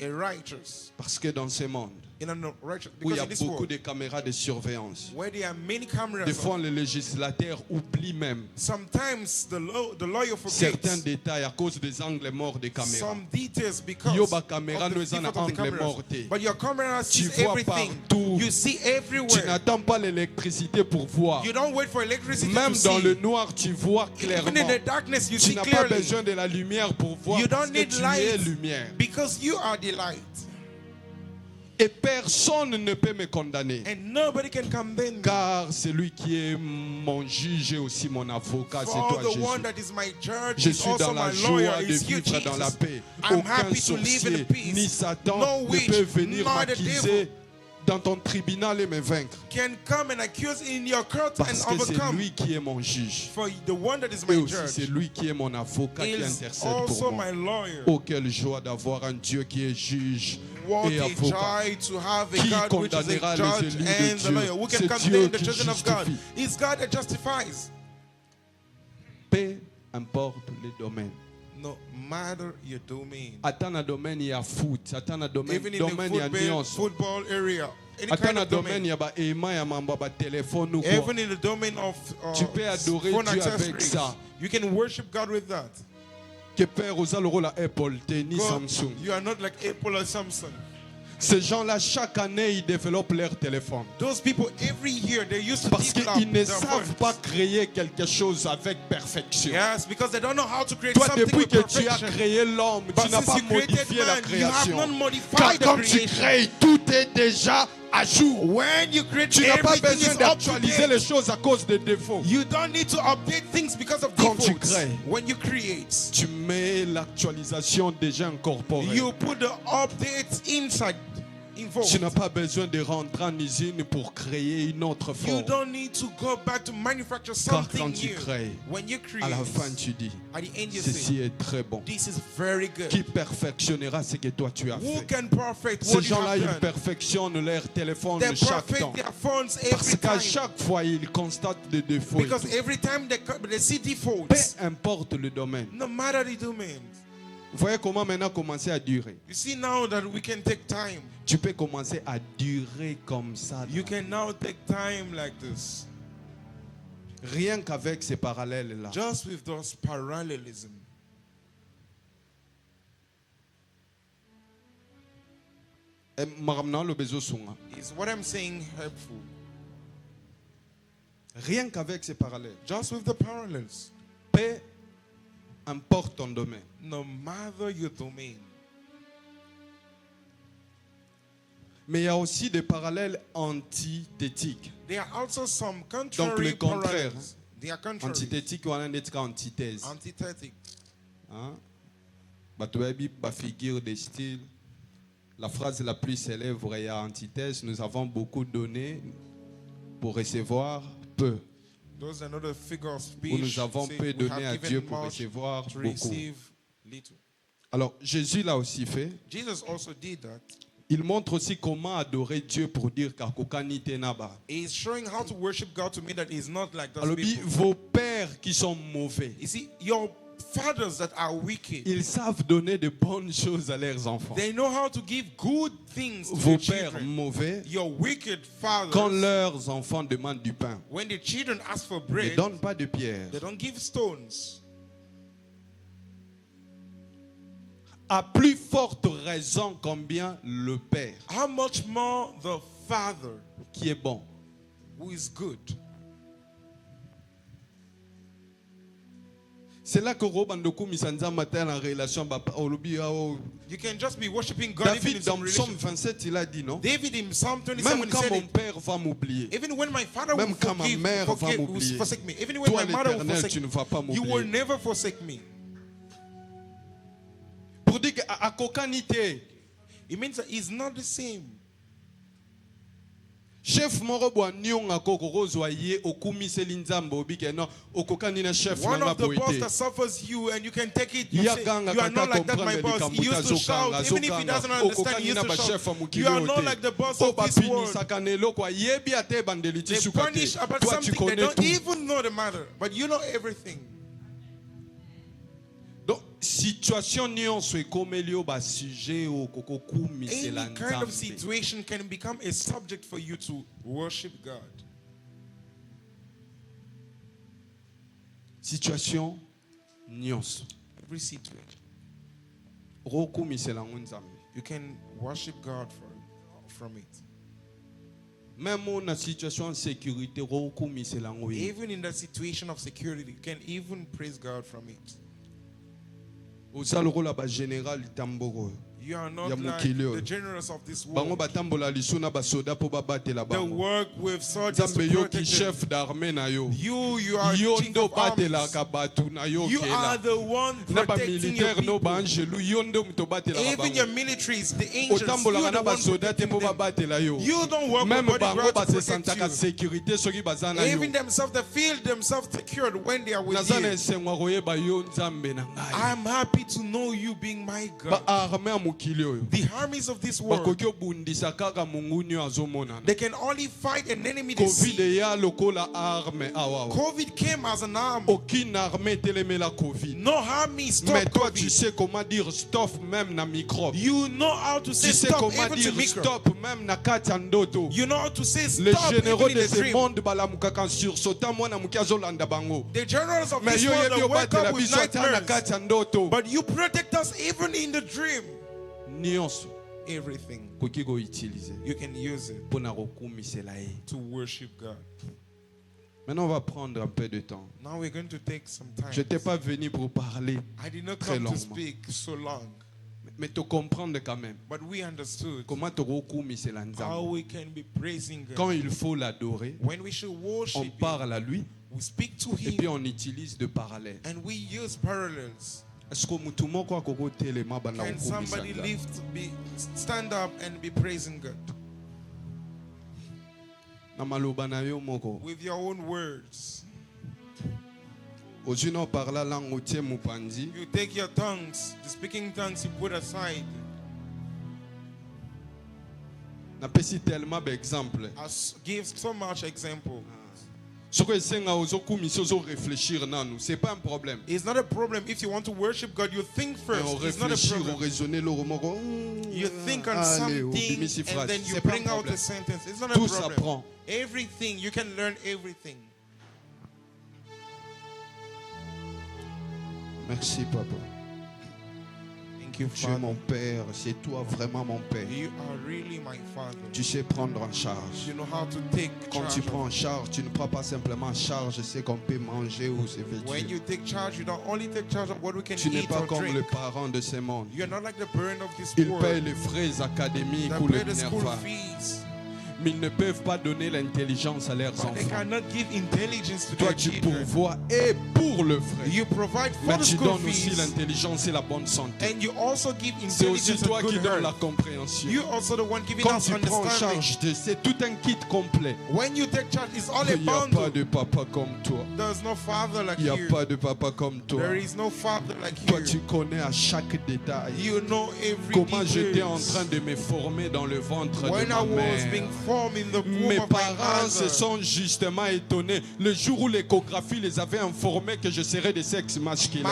Speaker 2: a righteous,
Speaker 1: Parce que dans ce monde
Speaker 2: in a righteous,
Speaker 1: où il y
Speaker 2: because
Speaker 1: a
Speaker 2: in this
Speaker 1: beaucoup
Speaker 2: world,
Speaker 1: de caméras de surveillance,
Speaker 2: where there are many cameras,
Speaker 1: des fois les législateurs oublient même
Speaker 2: sometimes the lawyer
Speaker 1: certains
Speaker 2: forgets
Speaker 1: détails à cause des angles morts des caméras.
Speaker 2: some details because
Speaker 1: Yo,
Speaker 2: of
Speaker 1: ba caméra
Speaker 2: the
Speaker 1: nous en a
Speaker 2: default of the
Speaker 1: angle
Speaker 2: cameras.
Speaker 1: mort.
Speaker 2: But your camera
Speaker 1: Tu
Speaker 2: sees
Speaker 1: vois
Speaker 2: everything.
Speaker 1: partout.
Speaker 2: You see
Speaker 1: Tu
Speaker 2: everywhere.
Speaker 1: n'attends pas l'électricité pour voir.
Speaker 2: You don't wait for electricity
Speaker 1: Même
Speaker 2: to
Speaker 1: dans
Speaker 2: see.
Speaker 1: le noir, tu vois clairement.
Speaker 2: Even in the darkness, you
Speaker 1: Tu
Speaker 2: see
Speaker 1: n'as pas
Speaker 2: clearly.
Speaker 1: besoin de la lumière pour voir
Speaker 2: You
Speaker 1: parce
Speaker 2: don't
Speaker 1: que
Speaker 2: need
Speaker 1: tu es
Speaker 2: light
Speaker 1: lumière.
Speaker 2: because you are the light.
Speaker 1: Et personne ne peut me condamner.
Speaker 2: And nobody can condemn me.
Speaker 1: Car celui qui est mon juge et aussi mon avocat, c'est
Speaker 2: For
Speaker 1: toi,
Speaker 2: the
Speaker 1: Jésus.
Speaker 2: one that is my judge
Speaker 1: Je
Speaker 2: is
Speaker 1: suis
Speaker 2: also
Speaker 1: dans la
Speaker 2: my lawyer.
Speaker 1: joie de
Speaker 2: Is you,
Speaker 1: vivre dans la
Speaker 2: Jesus.
Speaker 1: paix.
Speaker 2: I'm
Speaker 1: Aucun
Speaker 2: happy to live in
Speaker 1: sorcier
Speaker 2: peace.
Speaker 1: ni Satan
Speaker 2: No
Speaker 1: ne
Speaker 2: witch,
Speaker 1: peut venir
Speaker 2: nor the
Speaker 1: m'accuser
Speaker 2: devil
Speaker 1: dans ton tribunal et me vaincre.
Speaker 2: can come and accuse in your court
Speaker 1: Parce
Speaker 2: and
Speaker 1: que c'est
Speaker 2: overcome.
Speaker 1: lui qui est mon juge.
Speaker 2: For the one that is
Speaker 1: Et
Speaker 2: my
Speaker 1: aussi c'est
Speaker 2: judge
Speaker 1: lui qui est mon avocat qui
Speaker 2: is
Speaker 1: intercède
Speaker 2: also
Speaker 1: pour moi.
Speaker 2: my lawyer.
Speaker 1: Oh, quelle joie d'avoir un Dieu qui est juge
Speaker 2: What
Speaker 1: et
Speaker 2: a
Speaker 1: avocat.
Speaker 2: joy to have a
Speaker 1: Qui
Speaker 2: God which is
Speaker 1: condamnera
Speaker 2: a
Speaker 1: les
Speaker 2: judge
Speaker 1: élus de
Speaker 2: and the
Speaker 1: Dieu?
Speaker 2: lawyer. Who can
Speaker 1: C'est
Speaker 2: condemn
Speaker 1: Dieu
Speaker 2: the
Speaker 1: qui
Speaker 2: children of God?
Speaker 1: justifie.
Speaker 2: It's God that justifies.
Speaker 1: Peu importe les domaines.
Speaker 2: No matter your domain.
Speaker 1: Ata na domaine ya foot, ata na domaine
Speaker 2: Even in the
Speaker 1: domaine ya nyonso.
Speaker 2: football area. Any
Speaker 1: Ata
Speaker 2: kind
Speaker 1: na
Speaker 2: of
Speaker 1: domaine
Speaker 2: domain.
Speaker 1: ya ba ema ya mambo ba téléphone ou quoi.
Speaker 2: Even in the domain of
Speaker 1: Tu peux adorer
Speaker 2: phone
Speaker 1: Dieu avec
Speaker 2: accessories.
Speaker 1: ça.
Speaker 2: You can worship God with that.
Speaker 1: Que père osa le rôle à Apple, ni
Speaker 2: God,
Speaker 1: Samsung.
Speaker 2: you are not like Apple or Samsung.
Speaker 1: Ces gens-là, chaque année, ils développent leur téléphone.
Speaker 2: Those people every year they used to
Speaker 1: Parce
Speaker 2: develop
Speaker 1: qu'ils ne
Speaker 2: their
Speaker 1: savent
Speaker 2: phones.
Speaker 1: pas créer quelque chose avec perfection.
Speaker 2: Yes, because they don't know how to create
Speaker 1: Toi,
Speaker 2: something
Speaker 1: depuis
Speaker 2: with
Speaker 1: que tu as
Speaker 2: perfection.
Speaker 1: créé l'homme,
Speaker 2: But
Speaker 1: tu n'as
Speaker 2: since
Speaker 1: pas
Speaker 2: you created
Speaker 1: modifié la
Speaker 2: man, you have
Speaker 1: création.
Speaker 2: not
Speaker 1: Car
Speaker 2: modified the
Speaker 1: quand tu
Speaker 2: creation.
Speaker 1: crées, tout est déjà à jour.
Speaker 2: When you create
Speaker 1: Tu n'as pas
Speaker 2: everything
Speaker 1: besoin
Speaker 2: is up to
Speaker 1: d'actualiser
Speaker 2: date.
Speaker 1: les choses à cause des défauts.
Speaker 2: You don't need to update things because of
Speaker 1: Quand tu
Speaker 2: defaults.
Speaker 1: crées,
Speaker 2: When you create,
Speaker 1: Tu mets l'actualisation déjà incorporée.
Speaker 2: you put the updates inside.
Speaker 1: Tu
Speaker 2: Involved.
Speaker 1: n'as pas besoin de rentrer en usine pour créer une autre
Speaker 2: You
Speaker 1: forme.
Speaker 2: don't need to go back to manufacture
Speaker 1: Car
Speaker 2: something
Speaker 1: quand tu
Speaker 2: new.
Speaker 1: crées,
Speaker 2: When you create,
Speaker 1: à la fin tu dis,
Speaker 2: at the end you say,
Speaker 1: ceci est très bon.
Speaker 2: this is very good.
Speaker 1: Qui perfectionnera ce que toi tu as
Speaker 2: Who
Speaker 1: fait?
Speaker 2: can perfect
Speaker 1: Ces
Speaker 2: what you
Speaker 1: gens-là,
Speaker 2: have
Speaker 1: ils
Speaker 2: done?
Speaker 1: perfectionnent leur téléphone
Speaker 2: They
Speaker 1: chaque temps.
Speaker 2: perfect their phones
Speaker 1: Parce
Speaker 2: every
Speaker 1: qu'à
Speaker 2: time.
Speaker 1: chaque fois, ils constatent des défauts. et
Speaker 2: Because
Speaker 1: tout.
Speaker 2: every time they see
Speaker 1: Peu
Speaker 2: defaults,
Speaker 1: importe le domaine.
Speaker 2: no matter the domain.
Speaker 1: Vous voyez comment maintenant commencer à durer.
Speaker 2: You see now that we can take time.
Speaker 1: Tu peux commencer à durer comme ça.
Speaker 2: You can now take time like this.
Speaker 1: Rien qu'avec ces parallèles-là.
Speaker 2: Just with those parallelism.
Speaker 1: Maramna le bezo sunga.
Speaker 2: Is what I'm saying helpful?
Speaker 1: Rien qu'avec ces parallèles.
Speaker 2: Just with the parallels.
Speaker 1: peu importe ton domaine.
Speaker 2: No matter your domain.
Speaker 1: Mais il y a aussi des parallèles antithétiques.
Speaker 2: There are also some
Speaker 1: Donc
Speaker 2: contrary
Speaker 1: le contraire.
Speaker 2: parallels. They are contrary.
Speaker 1: Antithétique, on a une antithèse.
Speaker 2: Antithetic.
Speaker 1: Hein? Batoabi, ba figure des styles. La phrase la plus célèbre est antithèse. Nous avons beaucoup donné pour recevoir peu.
Speaker 2: Those are not a figure of speech.
Speaker 1: Ou nous avons
Speaker 2: Say,
Speaker 1: peu
Speaker 2: we
Speaker 1: donné
Speaker 2: have
Speaker 1: à
Speaker 2: given
Speaker 1: Dieu pour
Speaker 2: much
Speaker 1: recevoir
Speaker 2: to
Speaker 1: beaucoup.
Speaker 2: receive little.
Speaker 1: Alors Jésus l'a aussi fait.
Speaker 2: Jesus also did that.
Speaker 1: Il montre aussi comment adorer Dieu pour dire qu'akokani tenaba.
Speaker 2: He's showing how to worship God to me that he's not like those
Speaker 1: Alors
Speaker 2: people.
Speaker 1: vos pères qui sont mauvais,
Speaker 2: You see, your fathers that are wicked,
Speaker 1: ils savent donner de bonnes choses à leurs enfants.
Speaker 2: they know how to give good things to
Speaker 1: Vos
Speaker 2: their
Speaker 1: pères
Speaker 2: children.
Speaker 1: mauvais,
Speaker 2: Your wicked
Speaker 1: quand
Speaker 2: fathers,
Speaker 1: leurs enfants demandent du pain,
Speaker 2: when the children ask for
Speaker 1: ne
Speaker 2: bread,
Speaker 1: donnent pas de pierre.
Speaker 2: they don't give stones.
Speaker 1: À plus forte raison combien le père
Speaker 2: How much more the father
Speaker 1: qui est bon.
Speaker 2: who is good.
Speaker 1: C'est là que Robandoku Misanza matin en relation olubi ao.
Speaker 2: You can just be worshiping God even in
Speaker 1: David
Speaker 2: some
Speaker 1: dans Psaume
Speaker 2: relation.
Speaker 1: 27 il a dit non.
Speaker 2: David in Psalm 27
Speaker 1: Même
Speaker 2: he
Speaker 1: quand
Speaker 2: said
Speaker 1: mon
Speaker 2: it,
Speaker 1: père va m'oublier,
Speaker 2: even when my father
Speaker 1: même
Speaker 2: will
Speaker 1: quand ma
Speaker 2: forgive,
Speaker 1: mère va
Speaker 2: will
Speaker 1: m'oublier,
Speaker 2: forsake me, even when
Speaker 1: toi
Speaker 2: my mother will
Speaker 1: l'Éternel
Speaker 2: forsake
Speaker 1: tu ne
Speaker 2: me,
Speaker 1: vas pas
Speaker 2: you will
Speaker 1: m'oublier.
Speaker 2: never forsake me.
Speaker 1: Pour dire qu'à kokanité,
Speaker 2: It means that he's not the same.
Speaker 1: chef moro bwa nyonga koko kozwa ye okumiseli nzambe obike no okokani na chef
Speaker 2: One
Speaker 1: nanga
Speaker 2: of the boss
Speaker 1: boite.
Speaker 2: that suffers you and you can take it. You,
Speaker 1: Ya
Speaker 2: say,
Speaker 1: ganga
Speaker 2: you are not
Speaker 1: kata
Speaker 2: like that, my
Speaker 1: comprendre
Speaker 2: boss. He used to
Speaker 1: likambo
Speaker 2: shout.
Speaker 1: azokanga,
Speaker 2: Even if he doesn't understand, he
Speaker 1: okokani
Speaker 2: used
Speaker 1: na
Speaker 2: to
Speaker 1: bachef
Speaker 2: shout.
Speaker 1: mokili
Speaker 2: You are
Speaker 1: oyo
Speaker 2: not
Speaker 1: te.
Speaker 2: like the boss
Speaker 1: O
Speaker 2: of this world.
Speaker 1: bapinisaka na eloko ayebi ate bandeli
Speaker 2: They
Speaker 1: tisuka te.
Speaker 2: punish about
Speaker 1: Toi tu
Speaker 2: something they
Speaker 1: connais
Speaker 2: don't
Speaker 1: tout.
Speaker 2: even know the matter. But you know everything.
Speaker 1: Donc situation nyonso ekomeli yo ba sujet okokokumisela
Speaker 2: Any kind of
Speaker 1: nzambe.
Speaker 2: situation can become a subject for you to worship God.
Speaker 1: Situation nyonso
Speaker 2: Every situation.
Speaker 1: okokumisela ngo nzambe.
Speaker 2: You can worship God from it.
Speaker 1: Même na situation de sécurité okokumisela ngo ye.
Speaker 2: Even in the situation of security, you can even praise God from it.
Speaker 1: Oza lokola ba général tamboko.
Speaker 2: You are not
Speaker 1: Ya
Speaker 2: like
Speaker 1: mokili oyo.
Speaker 2: the generals of this
Speaker 1: Bango
Speaker 2: world.
Speaker 1: batambola lisuna basoda po babatela
Speaker 2: They
Speaker 1: bango.
Speaker 2: work with soldiers
Speaker 1: Nzambe
Speaker 2: to
Speaker 1: yo ki
Speaker 2: protect them.
Speaker 1: chef d'armée na yo.
Speaker 2: You are
Speaker 1: Yo
Speaker 2: chief
Speaker 1: ndo
Speaker 2: of armies.
Speaker 1: batelaka batu na yo
Speaker 2: You are
Speaker 1: kela.
Speaker 2: the one
Speaker 1: Na ba
Speaker 2: protecting your
Speaker 1: militaire no
Speaker 2: people.
Speaker 1: ba angelu yo ndo muto batelaka
Speaker 2: Even your
Speaker 1: bango.
Speaker 2: militaries, the angels, you
Speaker 1: Otambolaka
Speaker 2: are
Speaker 1: na
Speaker 2: the one
Speaker 1: basoda te
Speaker 2: protecting
Speaker 1: po
Speaker 2: them.
Speaker 1: babatela yo.
Speaker 2: You don't work
Speaker 1: Même
Speaker 2: with
Speaker 1: bango
Speaker 2: bodyguards to
Speaker 1: base
Speaker 2: protect
Speaker 1: santaka
Speaker 2: you.
Speaker 1: sécurité soki baza na yo.
Speaker 2: Even themselves, they feel themselves secured when they are with
Speaker 1: Naza na
Speaker 2: you.
Speaker 1: esengwa koyeba yo nzambe na ngai.
Speaker 2: I'm happy to know you being my
Speaker 1: Ba
Speaker 2: God.
Speaker 1: armée ya mokili oyo.
Speaker 2: The armies of this world,
Speaker 1: Bakoki obundisa kaka monguni oyo azomonana.
Speaker 2: they can only fight an enemy they
Speaker 1: Covid
Speaker 2: see.
Speaker 1: ya lokola arme awa.
Speaker 2: COVID came as an arm.
Speaker 1: Aucune armée telemela Covid.
Speaker 2: No army
Speaker 1: Mais
Speaker 2: stop
Speaker 1: toi, tu
Speaker 2: COVID.
Speaker 1: sais comment dire stop même na microbe.
Speaker 2: You know how to say
Speaker 1: Tu sais
Speaker 2: stop
Speaker 1: comment
Speaker 2: even to
Speaker 1: dire
Speaker 2: micro.
Speaker 1: stop même na kati ya ndoto.
Speaker 2: You know how to say
Speaker 1: Les
Speaker 2: stop
Speaker 1: généraux
Speaker 2: even in
Speaker 1: de
Speaker 2: the
Speaker 1: ce
Speaker 2: dream.
Speaker 1: monde balamukaka sursautant mwana muke azolanda bango.
Speaker 2: The generals of
Speaker 1: Mais
Speaker 2: this
Speaker 1: yo
Speaker 2: world
Speaker 1: yebi
Speaker 2: they wake
Speaker 1: obatela
Speaker 2: up with
Speaker 1: biso ata na
Speaker 2: nightmares.
Speaker 1: kati ya ndoto.
Speaker 2: But you protect us even in the dream.
Speaker 1: Nyonso
Speaker 2: Everything.
Speaker 1: koki koutiliser
Speaker 2: You can use it
Speaker 1: mpona kokumisela ye.
Speaker 2: to worship God.
Speaker 1: Maintenant, on va prendre un peu de temps.
Speaker 2: Now we're going to take some time.
Speaker 1: Je n'étais pas venu pour parler,
Speaker 2: I did not
Speaker 1: très
Speaker 2: come to
Speaker 1: longuement.
Speaker 2: speak so long,
Speaker 1: mais te comprendre quand même.
Speaker 2: but we understood
Speaker 1: Comment te kokumisela
Speaker 2: how
Speaker 1: nzambe.
Speaker 2: we can be praising God.
Speaker 1: Quand il faut l'adorer,
Speaker 2: When we should
Speaker 1: on
Speaker 2: worship Him,
Speaker 1: parle à lui
Speaker 2: we speak to
Speaker 1: et puis
Speaker 2: Him
Speaker 1: on utilise de parallèles.
Speaker 2: and we use parallels.
Speaker 1: Est-ce que mutu moko akokotelema banda
Speaker 2: Can
Speaker 1: kokumisa
Speaker 2: somebody
Speaker 1: nzambe?
Speaker 2: stand up and be praising God
Speaker 1: Na maloba na yo moko.
Speaker 2: with your own words?
Speaker 1: Ozwi na oparla langue otie mopanzi.
Speaker 2: You take your tongues, the speaking tongues you put aside.
Speaker 1: Napesi tellement d'exemples.
Speaker 2: Give so much example.
Speaker 1: Soko esenga ozokumisa ozoréfléchir nanu, c'est pas un problème.
Speaker 2: It's not a problem if you want to worship God. You think
Speaker 1: Mais
Speaker 2: first.
Speaker 1: on
Speaker 2: It's not a
Speaker 1: réfléchit, on
Speaker 2: problem.
Speaker 1: raisonne loro moko.
Speaker 2: You think on
Speaker 1: Allez,
Speaker 2: something
Speaker 1: obimisi
Speaker 2: and
Speaker 1: phrase.
Speaker 2: then you
Speaker 1: C'est pas un
Speaker 2: bring out
Speaker 1: problème.
Speaker 2: a sentence. It's not a
Speaker 1: Tout
Speaker 2: problem.
Speaker 1: s'apprend.
Speaker 2: Everything, you can learn everything.
Speaker 1: Merci papa.
Speaker 2: Thank Thank you,
Speaker 1: Tu es
Speaker 2: Father.
Speaker 1: mon Père, c'est toi vraiment mon Père.
Speaker 2: You are really my Father.
Speaker 1: Tu sais prendre en charge.
Speaker 2: You know how to take
Speaker 1: Quand
Speaker 2: charge
Speaker 1: tu
Speaker 2: of
Speaker 1: prends en charge, tu ne prends pas simplement en charge ce qu'on peut manger ou se
Speaker 2: When
Speaker 1: vêtir.
Speaker 2: you take charge, you don't only take charge of what we can
Speaker 1: Tu n'es
Speaker 2: eat
Speaker 1: pas
Speaker 2: or
Speaker 1: comme le
Speaker 2: drink.
Speaker 1: parent de ce monde.
Speaker 2: You're not like the parent of this
Speaker 1: Ils
Speaker 2: world
Speaker 1: payent les frais académiques
Speaker 2: that
Speaker 1: ou le
Speaker 2: pay the school
Speaker 1: minerva,
Speaker 2: fees,
Speaker 1: mais ils ne peuvent pas donner l'intelligence à leurs
Speaker 2: but they
Speaker 1: enfants.
Speaker 2: cannot give intelligence to
Speaker 1: Toi,
Speaker 2: their
Speaker 1: tu
Speaker 2: children.
Speaker 1: pourvois et pour le frais.
Speaker 2: You provide
Speaker 1: Mais
Speaker 2: for the
Speaker 1: tu
Speaker 2: school
Speaker 1: donnes aussi
Speaker 2: fees,
Speaker 1: l'intelligence et la bonne santé.
Speaker 2: and you also give
Speaker 1: C'est aussi
Speaker 2: intelligence
Speaker 1: toi
Speaker 2: and
Speaker 1: qui
Speaker 2: good
Speaker 1: donnes la
Speaker 2: health.
Speaker 1: compréhension.
Speaker 2: You're also the one giving
Speaker 1: Quand
Speaker 2: us
Speaker 1: tu prends en
Speaker 2: understanding.
Speaker 1: charge de c'est tout un kit complet.
Speaker 2: When you take charge, it's all a
Speaker 1: Il n'y a pas
Speaker 2: bundle.
Speaker 1: de papa comme toi.
Speaker 2: There's no father like
Speaker 1: Il n'y a
Speaker 2: you.
Speaker 1: pas de papa comme toi.
Speaker 2: There is no father like
Speaker 1: Toi,
Speaker 2: you.
Speaker 1: tu connais à chaque détail
Speaker 2: You know every
Speaker 1: comment j'étais en
Speaker 2: details.
Speaker 1: train de me former dans le ventre de
Speaker 2: When I
Speaker 1: ma
Speaker 2: was
Speaker 1: mère.
Speaker 2: being formed in the womb
Speaker 1: Mes
Speaker 2: of my
Speaker 1: parents se
Speaker 2: mother,
Speaker 1: sont justement étonnés le jour où l'échographie les avait informés que je serais de sexe masculin.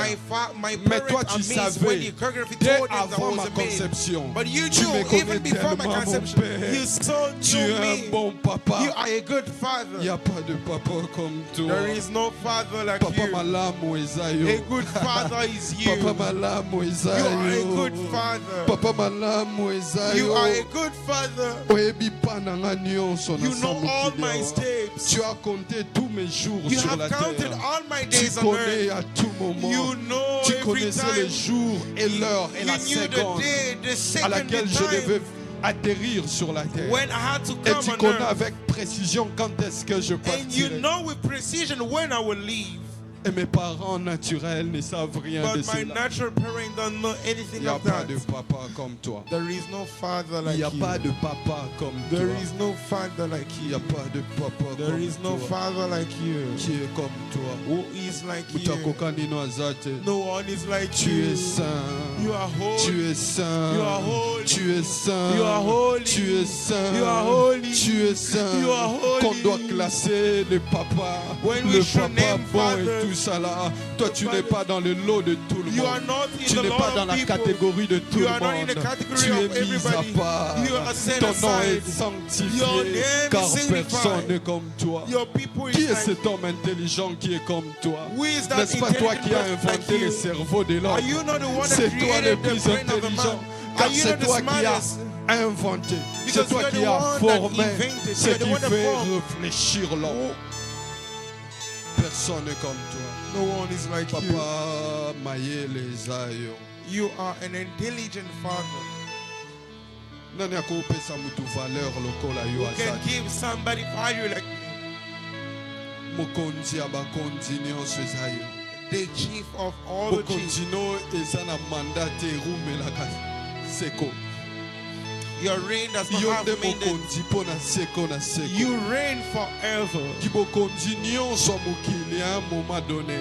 Speaker 2: my
Speaker 1: Mais toi,
Speaker 2: parents
Speaker 1: tu
Speaker 2: amazed when
Speaker 1: savais
Speaker 2: the echography
Speaker 1: dès
Speaker 2: told them that I
Speaker 1: avant
Speaker 2: was
Speaker 1: ma
Speaker 2: a man.
Speaker 1: conception.
Speaker 2: But you
Speaker 1: Tu me
Speaker 2: knew,
Speaker 1: connais
Speaker 2: even before my
Speaker 1: tellement, mon
Speaker 2: conception,
Speaker 1: père.
Speaker 2: you so
Speaker 1: Tu
Speaker 2: knew
Speaker 1: es un
Speaker 2: me.
Speaker 1: bon papa.
Speaker 2: You are a good
Speaker 1: Il
Speaker 2: father.
Speaker 1: n'y a pas de papa comme toi.
Speaker 2: There is no father like
Speaker 1: Papa
Speaker 2: you.
Speaker 1: malamu
Speaker 2: A
Speaker 1: ezayo.
Speaker 2: good father is you.
Speaker 1: Papa malamu
Speaker 2: You are a
Speaker 1: ezayo.
Speaker 2: good father.
Speaker 1: Papa malamu
Speaker 2: You
Speaker 1: ezayo.
Speaker 2: are a good father.
Speaker 1: Oyebi pa na nga nyonso na
Speaker 2: You know all my
Speaker 1: mokili awa.
Speaker 2: steps.
Speaker 1: Tu as compté tous mes jours
Speaker 2: You
Speaker 1: sur
Speaker 2: have
Speaker 1: la
Speaker 2: counted
Speaker 1: terre.
Speaker 2: all my
Speaker 1: Tu
Speaker 2: days on
Speaker 1: connais
Speaker 2: earth.
Speaker 1: à tout moment.
Speaker 2: You know
Speaker 1: Tu
Speaker 2: every
Speaker 1: connaissais le
Speaker 2: time.
Speaker 1: jour et l'heure et la
Speaker 2: You knew the
Speaker 1: seconde
Speaker 2: day, the
Speaker 1: à
Speaker 2: second,
Speaker 1: laquelle
Speaker 2: the
Speaker 1: je devais
Speaker 2: time
Speaker 1: atterrir sur la terre.
Speaker 2: when I had to
Speaker 1: Et
Speaker 2: come
Speaker 1: tu
Speaker 2: on
Speaker 1: connais
Speaker 2: earth.
Speaker 1: avec précision quand est-ce que je
Speaker 2: And you
Speaker 1: partirai.
Speaker 2: know with precision when I will leave.
Speaker 1: Et mes parents naturels ne savent rien de
Speaker 2: But my
Speaker 1: cela.
Speaker 2: natural parents don't know
Speaker 1: Il
Speaker 2: anything
Speaker 1: n'y a
Speaker 2: of
Speaker 1: pas
Speaker 2: that.
Speaker 1: de papa comme toi.
Speaker 2: There is no father
Speaker 1: Il
Speaker 2: like
Speaker 1: n'y a
Speaker 2: you.
Speaker 1: pas de papa comme toi.
Speaker 2: There is no father like
Speaker 1: Il n'y
Speaker 2: you.
Speaker 1: a pas de papa
Speaker 2: There
Speaker 1: comme
Speaker 2: is no
Speaker 1: toi.
Speaker 2: father like you.
Speaker 1: Qui est comme toi.
Speaker 2: Who is like you?
Speaker 1: Utakoka nino azate.
Speaker 2: No one is like
Speaker 1: Tu
Speaker 2: you.
Speaker 1: es saint.
Speaker 2: You are holy.
Speaker 1: Tu es saint.
Speaker 2: You are holy.
Speaker 1: Tu es saint.
Speaker 2: You are holy.
Speaker 1: Tu es saint.
Speaker 2: You are holy.
Speaker 1: Tu es saint.
Speaker 2: You are holy.
Speaker 1: Qu'on doit classer le papa.
Speaker 2: When
Speaker 1: Le
Speaker 2: we should
Speaker 1: papa
Speaker 2: name
Speaker 1: bon
Speaker 2: fathers,
Speaker 1: et tout ça là. Toi, tu
Speaker 2: fathers.
Speaker 1: n'es pas dans le lot de tout le
Speaker 2: You are
Speaker 1: monde.
Speaker 2: not in
Speaker 1: Tu
Speaker 2: the
Speaker 1: n'es
Speaker 2: lot
Speaker 1: pas
Speaker 2: of
Speaker 1: dans la
Speaker 2: people.
Speaker 1: catégorie de tout
Speaker 2: You
Speaker 1: le
Speaker 2: are not in the
Speaker 1: monde.
Speaker 2: category
Speaker 1: Tu es
Speaker 2: of
Speaker 1: mis à
Speaker 2: everybody.
Speaker 1: part.
Speaker 2: You are set
Speaker 1: Ton nom
Speaker 2: aside.
Speaker 1: est sanctifié.
Speaker 2: Your name
Speaker 1: Car
Speaker 2: is sanctified.
Speaker 1: personne n'est comme toi.
Speaker 2: Your people
Speaker 1: Qui
Speaker 2: is
Speaker 1: est
Speaker 2: like
Speaker 1: cet homme intelligent qui est comme toi?
Speaker 2: Who is that
Speaker 1: N'est-ce pas toi
Speaker 2: intelligent
Speaker 1: qui as
Speaker 2: person like
Speaker 1: inventé
Speaker 2: you?
Speaker 1: le cerveau de
Speaker 2: Are
Speaker 1: l'homme?
Speaker 2: you not the one that
Speaker 1: C'est toi le
Speaker 2: created the
Speaker 1: plus
Speaker 2: brain of a
Speaker 1: intelligent.
Speaker 2: man?
Speaker 1: Car
Speaker 2: Are you
Speaker 1: c'est
Speaker 2: not the
Speaker 1: toi qui as
Speaker 2: smartest?
Speaker 1: inventé. C'est
Speaker 2: Because
Speaker 1: toi
Speaker 2: you're
Speaker 1: qui
Speaker 2: the
Speaker 1: as
Speaker 2: one that
Speaker 1: formé
Speaker 2: invented.
Speaker 1: ce
Speaker 2: You're the
Speaker 1: qui
Speaker 2: one that
Speaker 1: fait
Speaker 2: formed.
Speaker 1: réfléchir l'homme. Personne n'est comme toi.
Speaker 2: No one is like you.
Speaker 1: Papa Mayele Zayo.
Speaker 2: You are an intelligent father.
Speaker 1: Nani akopesa mutu valeur lokola yo
Speaker 2: You can
Speaker 1: azali.
Speaker 2: give somebody value like me.
Speaker 1: Mokonzi abakonzi nyonso ezayo.
Speaker 2: The chief of all the chiefs.
Speaker 1: Bokondino eza na mandat erumelaka seko.
Speaker 2: Your reign does not
Speaker 1: Yo
Speaker 2: have
Speaker 1: nde
Speaker 2: mandate.
Speaker 1: mokonzi mpo na seko na seko.
Speaker 2: You reign forever.
Speaker 1: Kibokonzi nyonso ya mokili à un moment donné.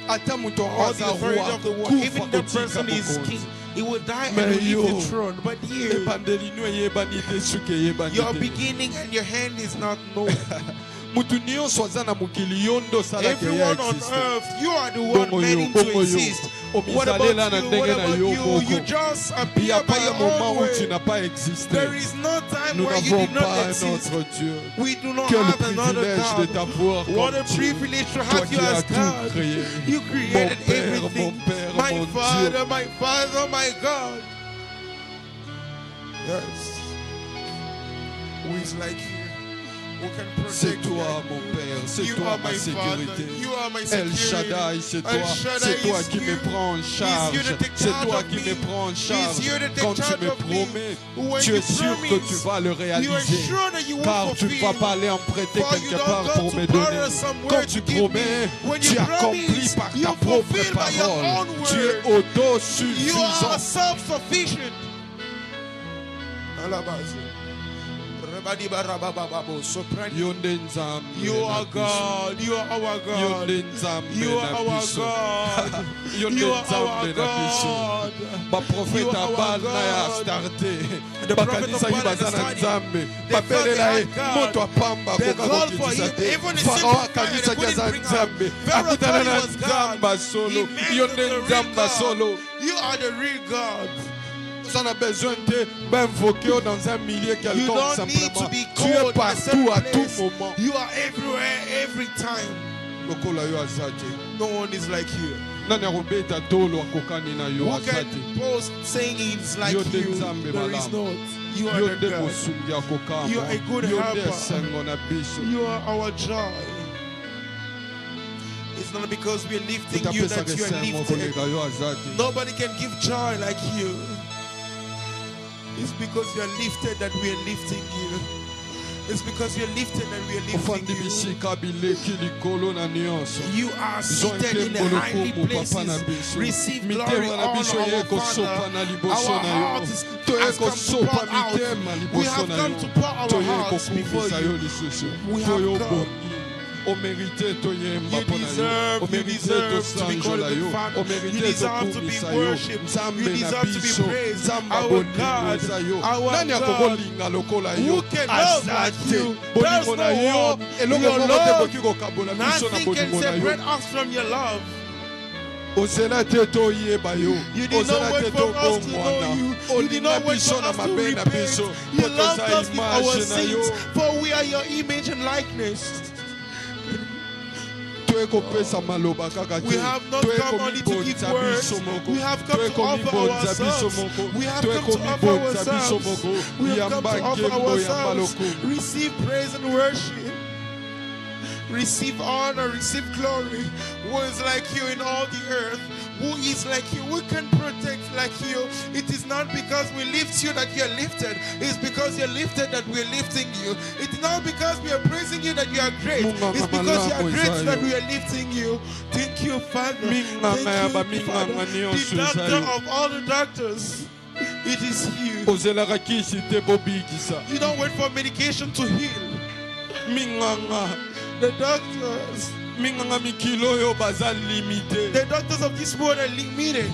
Speaker 1: Ata moto
Speaker 2: All the
Speaker 1: aza
Speaker 2: authority
Speaker 1: roi
Speaker 2: of the world,
Speaker 1: kufa
Speaker 2: even the
Speaker 1: kotika
Speaker 2: person is king,
Speaker 1: bokonzi.
Speaker 2: he will die and
Speaker 1: Mais
Speaker 2: will leave
Speaker 1: yo,
Speaker 2: the throne. But you,
Speaker 1: ebandeli no eyebani te suki eyebani
Speaker 2: your
Speaker 1: te.
Speaker 2: beginning and your hand is not known.
Speaker 1: Mutu nyonso aza na mokili yo ndo osalaki ye
Speaker 2: Everyone on
Speaker 1: existe.
Speaker 2: earth, you are the one
Speaker 1: Bongo
Speaker 2: made
Speaker 1: yo,
Speaker 2: him to
Speaker 1: bongo yo.
Speaker 2: exist. What
Speaker 1: Omizalela
Speaker 2: about
Speaker 1: na
Speaker 2: you?
Speaker 1: ndenge
Speaker 2: What
Speaker 1: na
Speaker 2: about
Speaker 1: yo
Speaker 2: you?
Speaker 1: moko.
Speaker 2: You just
Speaker 1: Il n'y a
Speaker 2: appear by
Speaker 1: pas un
Speaker 2: your
Speaker 1: moment
Speaker 2: own
Speaker 1: où tu
Speaker 2: way.
Speaker 1: n'as pas existé.
Speaker 2: There is no time
Speaker 1: Nous
Speaker 2: where you
Speaker 1: n'avons
Speaker 2: did not
Speaker 1: pas un
Speaker 2: exist.
Speaker 1: autre Dieu.
Speaker 2: We do not
Speaker 1: Quel
Speaker 2: have another
Speaker 1: privilège de
Speaker 2: God.
Speaker 1: t'avoir
Speaker 2: What a
Speaker 1: comme Dieu.
Speaker 2: privilege to
Speaker 1: Toi
Speaker 2: have
Speaker 1: qui
Speaker 2: you
Speaker 1: as
Speaker 2: as
Speaker 1: tout
Speaker 2: God.
Speaker 1: créé.
Speaker 2: You created
Speaker 1: Mon Père,
Speaker 2: everything.
Speaker 1: mon Père,
Speaker 2: My
Speaker 1: mon
Speaker 2: Father,
Speaker 1: Dieu.
Speaker 2: my Father, my God. Yes. Who is like you? Who can protect
Speaker 1: C'est toi,
Speaker 2: like
Speaker 1: mon
Speaker 2: you?
Speaker 1: Père. C'est
Speaker 2: You
Speaker 1: toi
Speaker 2: are
Speaker 1: ma
Speaker 2: my
Speaker 1: sécurité.
Speaker 2: Father. You are my
Speaker 1: El
Speaker 2: security.
Speaker 1: Shaddai, c'est toi.
Speaker 2: El Shaddai
Speaker 1: C'est toi
Speaker 2: is
Speaker 1: qui me
Speaker 2: you.
Speaker 1: prends en charge.
Speaker 2: He's here to take
Speaker 1: C'est
Speaker 2: charge
Speaker 1: toi
Speaker 2: of
Speaker 1: qui
Speaker 2: me.
Speaker 1: me prends en
Speaker 2: He's
Speaker 1: charge.
Speaker 2: here to take
Speaker 1: Quand tu
Speaker 2: charge
Speaker 1: me
Speaker 2: of me.
Speaker 1: promets,
Speaker 2: When
Speaker 1: tu
Speaker 2: you
Speaker 1: es sûr que
Speaker 2: promise,
Speaker 1: tu vas le
Speaker 2: You are
Speaker 1: réaliser.
Speaker 2: sure that you will
Speaker 1: Car tu ne vas
Speaker 2: fulfill.
Speaker 1: pas aller en prêter
Speaker 2: For you
Speaker 1: quelque
Speaker 2: don't
Speaker 1: part
Speaker 2: go
Speaker 1: pour
Speaker 2: to
Speaker 1: me
Speaker 2: borrow
Speaker 1: donner.
Speaker 2: somewhere
Speaker 1: Quand
Speaker 2: to
Speaker 1: tu
Speaker 2: give me.
Speaker 1: promets,
Speaker 2: When
Speaker 1: tu
Speaker 2: you
Speaker 1: accomplis
Speaker 2: promise,
Speaker 1: par
Speaker 2: you
Speaker 1: ta propre
Speaker 2: fulfill by your
Speaker 1: parole.
Speaker 2: own
Speaker 1: Tu es
Speaker 2: word. You
Speaker 1: autosuffisant.
Speaker 2: are self-sufficient. À la base.
Speaker 1: Yonde nzambe
Speaker 2: You
Speaker 1: na
Speaker 2: are
Speaker 1: biso.
Speaker 2: God. You are our God.
Speaker 1: Yonde nzambe
Speaker 2: You are
Speaker 1: na
Speaker 2: our
Speaker 1: biso.
Speaker 2: God.
Speaker 1: Yonde
Speaker 2: You are
Speaker 1: nzambe
Speaker 2: our
Speaker 1: na biso.
Speaker 2: God.
Speaker 1: Baprofeta
Speaker 2: You are our
Speaker 1: Baal na ya
Speaker 2: God.
Speaker 1: starte.
Speaker 2: The prophet of
Speaker 1: Bakanisaki
Speaker 2: Baal
Speaker 1: baza
Speaker 2: has
Speaker 1: na
Speaker 2: started.
Speaker 1: nzambe.
Speaker 2: They thought they
Speaker 1: Babelela ye
Speaker 2: had God.
Speaker 1: moto apamba
Speaker 2: They
Speaker 1: koka
Speaker 2: called for
Speaker 1: kokitisa
Speaker 2: him.
Speaker 1: te.
Speaker 2: Even a
Speaker 1: Farao
Speaker 2: simple prayer, they
Speaker 1: akanisaki
Speaker 2: couldn't
Speaker 1: aza
Speaker 2: bring her.
Speaker 1: nzambe.
Speaker 2: Pharaoh
Speaker 1: Akutana
Speaker 2: thought he
Speaker 1: na
Speaker 2: was God.
Speaker 1: nzamba solo.
Speaker 2: He meant
Speaker 1: Yonde
Speaker 2: the real
Speaker 1: nzamba
Speaker 2: God.
Speaker 1: solo.
Speaker 2: You are the real God.
Speaker 1: Ça n'a besoin de m'invoquer dans un milieu
Speaker 2: You
Speaker 1: quelconque
Speaker 2: don't need to
Speaker 1: simplement.
Speaker 2: be
Speaker 1: Tu es
Speaker 2: called in a certain
Speaker 1: partout à tout
Speaker 2: place.
Speaker 1: moment.
Speaker 2: You are everywhere, every time.
Speaker 1: lokola yo azate.
Speaker 2: No one is like you.
Speaker 1: Nani akobeta tolo akokani na yo
Speaker 2: Who
Speaker 1: azate.
Speaker 2: can boast saying it's like
Speaker 1: Yo
Speaker 2: you?
Speaker 1: de nzambe
Speaker 2: There is
Speaker 1: malamu.
Speaker 2: not. You are
Speaker 1: Yo
Speaker 2: the
Speaker 1: de
Speaker 2: God.
Speaker 1: mosungi akokama.
Speaker 2: You are a good
Speaker 1: Yo de
Speaker 2: helper.
Speaker 1: esengo na biso.
Speaker 2: You are our joy. It's not because we are lifting you
Speaker 1: Utapesa
Speaker 2: that you are
Speaker 1: kesengo
Speaker 2: lifted.
Speaker 1: kolega yo azate.
Speaker 2: Nobody can give joy like you. It's because you are lifted that we are lifting you. It's because you are lifted that we are lifting
Speaker 1: Ofandi
Speaker 2: you.
Speaker 1: bisika bileki likolo na nyonso.
Speaker 2: You are seated in the highly places. Receive glory, honor, our Father. Our heart is has come to pour out. We have come to pour our hearts before you. We have come.
Speaker 1: O mérité toyemba
Speaker 2: You
Speaker 1: pona yo. O mérité
Speaker 2: deserve
Speaker 1: to
Speaker 2: to be called
Speaker 1: sanjola
Speaker 2: a
Speaker 1: yo.
Speaker 2: Father.
Speaker 1: O
Speaker 2: You
Speaker 1: mérité to
Speaker 2: deserve to be
Speaker 1: kumisa yo.
Speaker 2: worshipped. You
Speaker 1: Nzambe na
Speaker 2: deserve to be
Speaker 1: biso.
Speaker 2: praised.
Speaker 1: Nzamba
Speaker 2: Our God,
Speaker 1: bolingoza yo.
Speaker 2: our
Speaker 1: Nani
Speaker 2: God,
Speaker 1: akokolinga lokola yo.
Speaker 2: who can love like
Speaker 1: Azate.
Speaker 2: you? There's
Speaker 1: Bolingo na
Speaker 2: no
Speaker 1: yo.
Speaker 2: one.
Speaker 1: Eloko
Speaker 2: Your
Speaker 1: moko te
Speaker 2: love,
Speaker 1: boki kokabola biso na
Speaker 2: nothing can
Speaker 1: bolingo na
Speaker 2: separate
Speaker 1: yo.
Speaker 2: us from your love.
Speaker 1: Ozela te toyeba yo.
Speaker 2: You did not
Speaker 1: Ozela
Speaker 2: wait
Speaker 1: te
Speaker 2: for us to know
Speaker 1: tobongwana.
Speaker 2: you. You did
Speaker 1: Olinga
Speaker 2: not wait
Speaker 1: biso
Speaker 2: for
Speaker 1: na
Speaker 2: us to
Speaker 1: mabe na
Speaker 2: repent.
Speaker 1: biso.
Speaker 2: You
Speaker 1: Po
Speaker 2: loved
Speaker 1: toza
Speaker 2: us with our
Speaker 1: image na yo.
Speaker 2: sins, for we are your image and likeness.
Speaker 1: Ekopesa maloba kaka te.
Speaker 2: We have not come only to give words. We have come to offer ourselves. We have come to offer ourselves. We have come to offer ourselves. Receive praise and worship. Receive honor, receive glory. Who is like you in all the earth? Who is like you? Who can protect like you? It is not because we lift you that you are lifted. It's because you're lifted that we are lifting you. It's not because we are praising you that you are great. It's because you are great that we are lifting you. Thank you, Father. Thank you, Father. The doctor of all the doctors. It is you. You don't wait for medication to heal. The doctors. The doctors of this world are limited.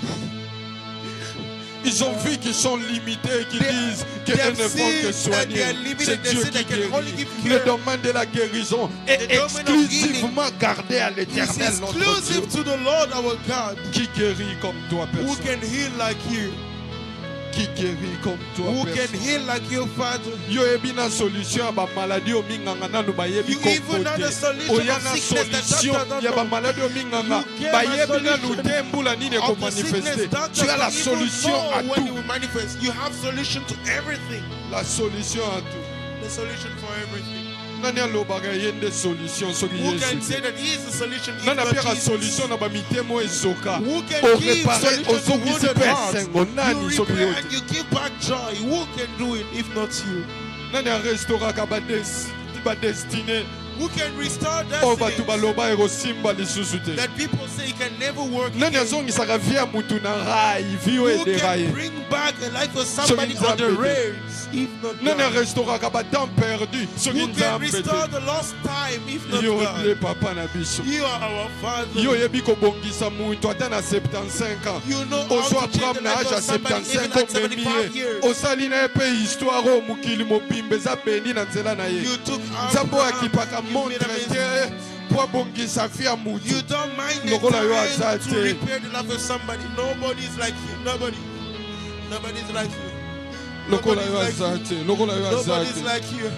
Speaker 1: Ils ont vu qu'ils sont limités, qu'ils disent qu'ils ne font que soigner. C'est Dieu qui guérit. Le domaine de la guérison est exclusivement gardé à l'Éternel, notre Dieu.
Speaker 2: Exclusive to the Lord our God.
Speaker 1: Qui guérit comme toi,
Speaker 2: Who
Speaker 1: personne.
Speaker 2: can heal like you?
Speaker 1: Qui guérit comme toi,
Speaker 2: Who
Speaker 1: personne.
Speaker 2: can heal like your Father?
Speaker 1: Yo ebi na solution ya ba maladie o minganga nanu ba yebi
Speaker 2: You even know the solution
Speaker 1: oya
Speaker 2: of
Speaker 1: na
Speaker 2: sickness that
Speaker 1: solution
Speaker 2: doctor don't
Speaker 1: ya ba
Speaker 2: know.
Speaker 1: maladie o minganga
Speaker 2: You get
Speaker 1: ba
Speaker 2: a
Speaker 1: yebi na
Speaker 2: solution
Speaker 1: nu mbula nini ko
Speaker 2: Of the sickness,
Speaker 1: manifester.
Speaker 2: doctor
Speaker 1: Tu as la
Speaker 2: don't even
Speaker 1: solution
Speaker 2: know
Speaker 1: à
Speaker 2: when
Speaker 1: tout.
Speaker 2: it will manifest. You have solution to everything.
Speaker 1: La solution à tout.
Speaker 2: The solution for everything.
Speaker 1: Nani alobaka ye nde solution soki
Speaker 2: Who can
Speaker 1: Yesu
Speaker 2: say
Speaker 1: te.
Speaker 2: that He is the solution? If
Speaker 1: Nani
Speaker 2: not
Speaker 1: apeka
Speaker 2: Jesus?
Speaker 1: solution na ba mitemo ezoka.
Speaker 2: Who can
Speaker 1: O
Speaker 2: give
Speaker 1: repare
Speaker 2: solution to
Speaker 1: ozongisi
Speaker 2: wounded
Speaker 1: pe
Speaker 2: hearts?
Speaker 1: esengo nani
Speaker 2: You
Speaker 1: soki
Speaker 2: repair
Speaker 1: yo
Speaker 2: and
Speaker 1: te.
Speaker 2: you give back joy. Who can do it if not you?
Speaker 1: Nani arestauraka ba destiny
Speaker 2: Who can restore
Speaker 1: o bato
Speaker 2: destiny
Speaker 1: baloba ekosimba lisusu te.
Speaker 2: that people say it can never work
Speaker 1: Nani
Speaker 2: again?
Speaker 1: azongisaka vie ya mutu na rai vie oyo
Speaker 2: Who can
Speaker 1: ederaye.
Speaker 2: bring back a life of somebody
Speaker 1: Soki
Speaker 2: on the
Speaker 1: Nzambe te.
Speaker 2: rails if not
Speaker 1: Nani
Speaker 2: God?
Speaker 1: arestauraka ba temps perdu soki
Speaker 2: Who can
Speaker 1: Nzambe
Speaker 2: restore
Speaker 1: te.
Speaker 2: the lost time if not
Speaker 1: Yo
Speaker 2: God?
Speaker 1: nde papa na biso.
Speaker 2: You are our Father.
Speaker 1: Yo yebi kobongisa mutu ata na 75 ans.
Speaker 2: You know how
Speaker 1: Ozwa
Speaker 2: to change
Speaker 1: Abraham
Speaker 2: the
Speaker 1: na
Speaker 2: life
Speaker 1: age ya
Speaker 2: of somebody even
Speaker 1: 75
Speaker 2: at
Speaker 1: ans omemi
Speaker 2: 75
Speaker 1: ye.
Speaker 2: years.
Speaker 1: Osali na ye mpe histoire oyo mokili mobimba eza beni na nzela na ye.
Speaker 2: You took
Speaker 1: Nzambe oyo
Speaker 2: Abraham,
Speaker 1: akipaka
Speaker 2: you made
Speaker 1: montre
Speaker 2: amazing.
Speaker 1: te po abongisa vie ya mutu.
Speaker 2: You don't mind the
Speaker 1: Lokola yo
Speaker 2: time
Speaker 1: aza
Speaker 2: to
Speaker 1: te.
Speaker 2: repair the life of somebody. Nobody is like you. Nobody. Nobody is like you.
Speaker 1: Lokola yo
Speaker 2: Nobody's like
Speaker 1: aza te. Lokola yo aza
Speaker 2: Nobody is
Speaker 1: te.
Speaker 2: like you.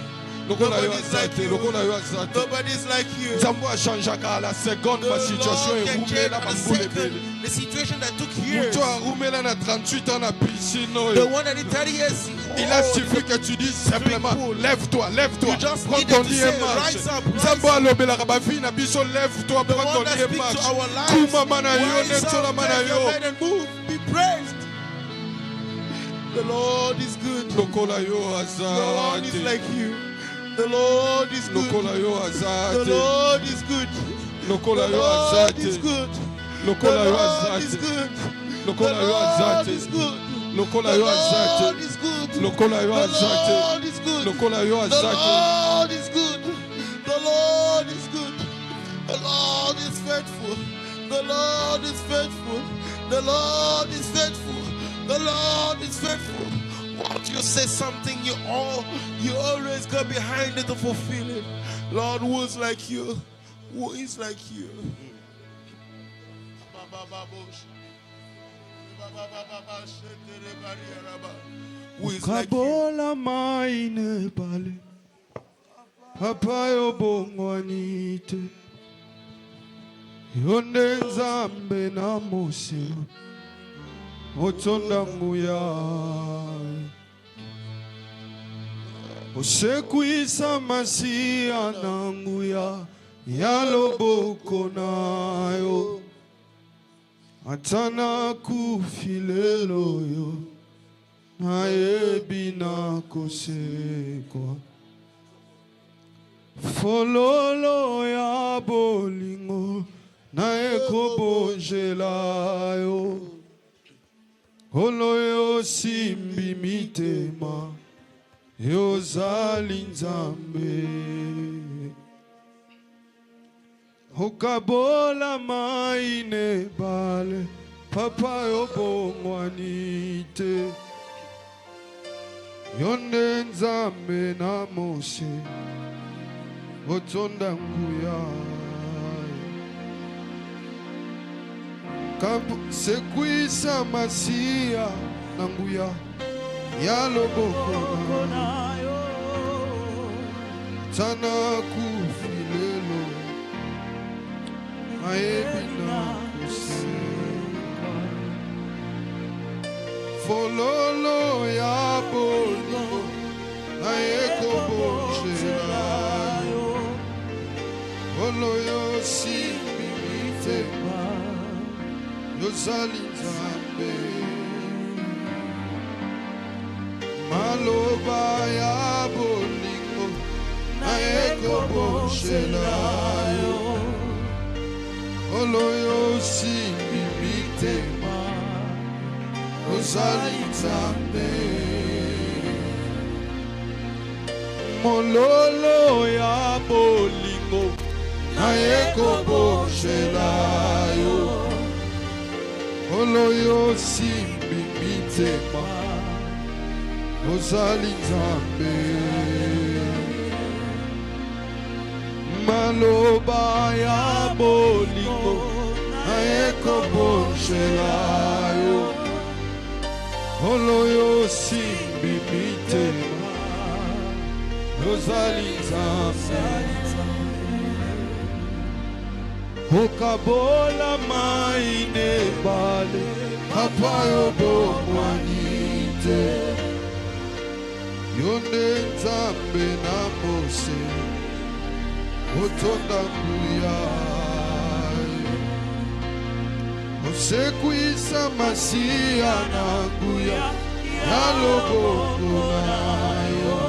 Speaker 1: Lokola yo
Speaker 2: Nobody's
Speaker 1: aza
Speaker 2: like
Speaker 1: te.
Speaker 2: you.
Speaker 1: Lokola yo aza te.
Speaker 2: Nobody is like you.
Speaker 1: Nzambe achangeaka à la seconde ma
Speaker 2: The
Speaker 1: situation
Speaker 2: Lord can change
Speaker 1: erumela
Speaker 2: on the
Speaker 1: bambula
Speaker 2: second.
Speaker 1: ebele.
Speaker 2: The situation that took years.
Speaker 1: Mutu arumela na 38 ans na piscine
Speaker 2: The
Speaker 1: oyo.
Speaker 2: one that did 30 years.
Speaker 1: Il a suffi que tu dises simplement lève-toi, lève-toi,
Speaker 2: You just
Speaker 1: prends
Speaker 2: needed
Speaker 1: ton
Speaker 2: to
Speaker 1: lit
Speaker 2: say,
Speaker 1: et marche.
Speaker 2: rise up, rise
Speaker 1: Nzambe
Speaker 2: up.
Speaker 1: alobelaka bavi na biso lève-toi,
Speaker 2: The
Speaker 1: prends ton
Speaker 2: one that
Speaker 1: lit et
Speaker 2: speaks
Speaker 1: marche.
Speaker 2: to our lives.
Speaker 1: Kumama na yo,
Speaker 2: Rise
Speaker 1: netolama
Speaker 2: up,
Speaker 1: na
Speaker 2: take your
Speaker 1: yo.
Speaker 2: bed and move. Be praised. The Lord is good.
Speaker 1: Lokola yo
Speaker 2: The Lord is
Speaker 1: azate.
Speaker 2: like you. The Lord is good.
Speaker 1: Lokola yo
Speaker 2: The
Speaker 1: azate.
Speaker 2: Lord is good.
Speaker 1: Lokola
Speaker 2: The
Speaker 1: yo
Speaker 2: Lord is
Speaker 1: azate.
Speaker 2: good. The
Speaker 1: Lokola yo
Speaker 2: Lord is
Speaker 1: azate.
Speaker 2: good. The
Speaker 1: Lokola yo
Speaker 2: Lord is
Speaker 1: azate.
Speaker 2: good.
Speaker 1: Lokola
Speaker 2: The
Speaker 1: yo
Speaker 2: Lord
Speaker 1: azate.
Speaker 2: is good.
Speaker 1: Lokola yo
Speaker 2: The
Speaker 1: azate.
Speaker 2: Lord is good.
Speaker 1: Lokola yo
Speaker 2: The
Speaker 1: azate.
Speaker 2: Lord is good. The Lord is good. The Lord is faithful. The Lord is faithful. The Lord is faithful. The Lord is faithful. Once you say something, you always go behind it to fulfill it. Lord, who is like you? Who is like you? Who is like you?
Speaker 1: Kabola maine pale. Papa yo bongwanite.
Speaker 2: Yonde nzambe na Mose otonda nguya osekwisa Masia na nguya ya loboko nayo atana kufilelo yo nayebi na kosekwa fololo ya bolingo na ekobonjela yo olo yo simbi mitema yozali nzambe okabola mai nebale papa yo bongwani te yonde nzambe na Mose otonda nguya sekwisa Masia na nguya ya loboko nayo tana kufilelo ayebi na kosekwa fololo ya bolingo ayekobonjela yo olo yo simbi mitema yozali nzambe maloba ya bolingo na ekobonjela yo olo yo simbi mitema yozali nzambe mololo ya bolingo na ekobonjela yo olo yo simbi mitema yozali nzambe maloba ya bolingo na ekobonjela yo olo yo simbi mitema yozali nzambe okabola mai nebale papa yo bongwani te yonde nzambe na Mose otonda nguya osekwisa Masia na nguya ya loboko nayo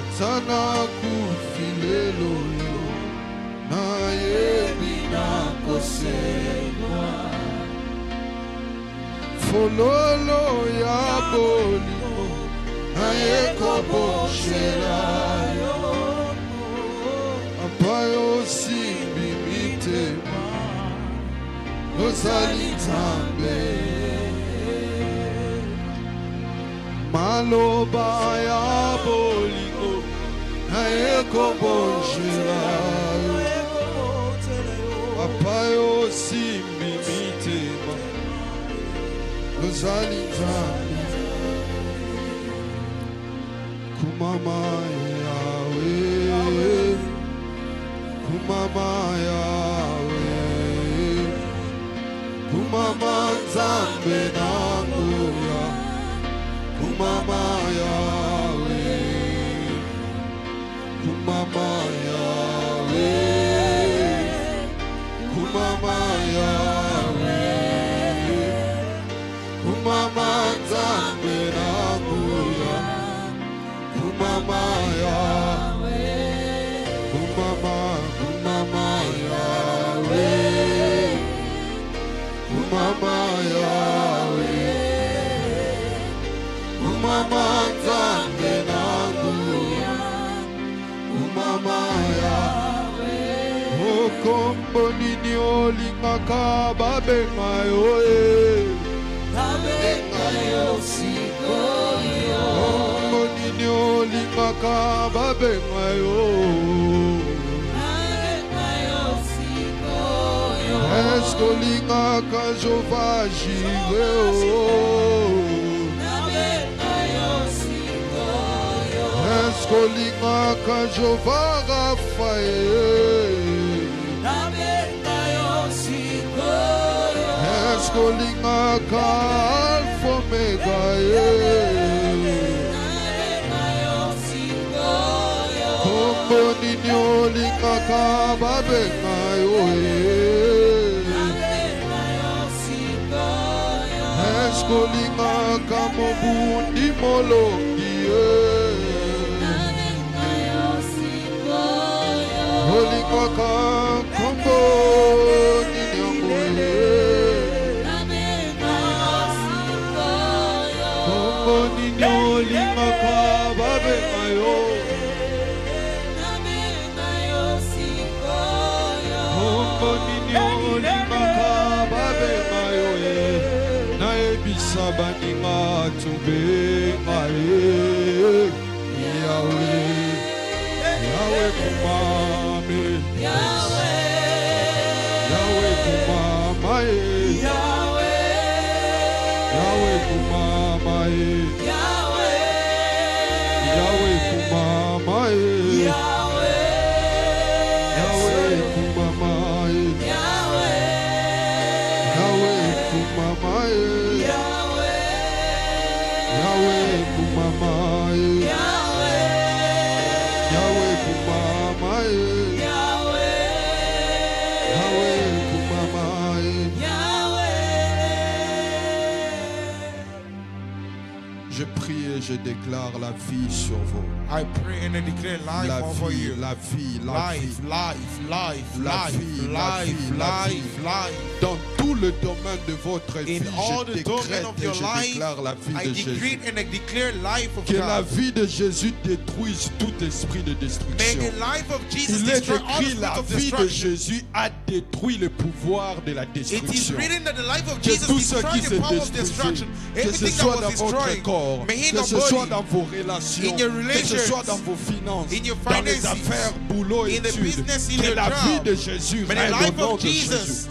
Speaker 2: atana kufilelo yo nayebi na kosekwa fololo ya bolingo na ekobonjela yo apa yo simbi mitema yozali nzambe maloba ya bolingo na ekobonjela yo apa yo simbi mitema yozali nzambe kumama Yahweh kumama Yahweh kumama nzambe na nguya kumama Yahweh kumama Yahweh kumama Yahweh kumama nzambe na nguya kumama Yahweh kumama Yahweh kumama Yahweh kumama nzambe na nguya kumama Yahweh okombo nini olingaka babenga yo babenga yo sikoyo okombo nini olingaka babenga yo est-ce olingaka Jehova Jireh est-ce olingaka Jehova Raphaël Eskolingaka Alpha Omega. Kombo nini olingaka babenga yo. Eskolingaka mobundi molongi. Olingaka kombo nini yango. Kombo nini olingaka babenga yo. Kombo nini olingaka babenga yo. Naebisa baninga tubenga Yahweh, Yahweh kumame, Yahweh kumama, Yahweh kumama, Yahweh kumama, Yahweh kumama, Yahweh kumama, Yahweh kumama, Yahweh kumama, Yahweh kumama. Je prie et je déclare la vie sur vous.
Speaker 3: I pray and I declare life
Speaker 2: La
Speaker 3: over
Speaker 2: vie,
Speaker 3: you.
Speaker 2: la vie, la
Speaker 3: Life,
Speaker 2: vie.
Speaker 3: life, life,
Speaker 2: La
Speaker 3: life,
Speaker 2: vie, la
Speaker 3: life,
Speaker 2: vie, la
Speaker 3: life,
Speaker 2: vie.
Speaker 3: life.
Speaker 2: Dans tout le domaine de votre vie,
Speaker 3: In all
Speaker 2: je
Speaker 3: the domain
Speaker 2: décrète
Speaker 3: of
Speaker 2: et
Speaker 3: your
Speaker 2: je
Speaker 3: life,
Speaker 2: déclare la vie
Speaker 3: I
Speaker 2: de Jésus.
Speaker 3: decree and I declare life of
Speaker 2: Que la
Speaker 3: God.
Speaker 2: vie de Jésus détruise tout esprit de
Speaker 3: May
Speaker 2: destruction.
Speaker 3: the life of Jesus
Speaker 2: Il est
Speaker 3: destroy all the
Speaker 2: écrit,
Speaker 3: spirit
Speaker 2: la
Speaker 3: of
Speaker 2: vie de
Speaker 3: destruction.
Speaker 2: Jésus a détruit le pouvoir de la
Speaker 3: It is
Speaker 2: destruction.
Speaker 3: written that the life of
Speaker 2: Que
Speaker 3: Jesus
Speaker 2: tout ce qui
Speaker 3: destroyed
Speaker 2: se
Speaker 3: the power of
Speaker 2: détruisait,
Speaker 3: destruction.
Speaker 2: que ce
Speaker 3: Everything that
Speaker 2: soit
Speaker 3: was
Speaker 2: dans votre
Speaker 3: destroyed,
Speaker 2: corps,
Speaker 3: may in
Speaker 2: que
Speaker 3: your
Speaker 2: ce soit
Speaker 3: body,
Speaker 2: dans vos relations,
Speaker 3: in your
Speaker 2: que ce
Speaker 3: relations,
Speaker 2: soit dans vos finances,
Speaker 3: in your
Speaker 2: dans les
Speaker 3: finances,
Speaker 2: affaires, boulot,
Speaker 3: in the
Speaker 2: études,
Speaker 3: business, in
Speaker 2: que
Speaker 3: your
Speaker 2: la vie
Speaker 3: job.
Speaker 2: de Jésus
Speaker 3: May the
Speaker 2: règne
Speaker 3: life
Speaker 2: au nom
Speaker 3: of
Speaker 2: de
Speaker 3: Jesus
Speaker 2: Jésus.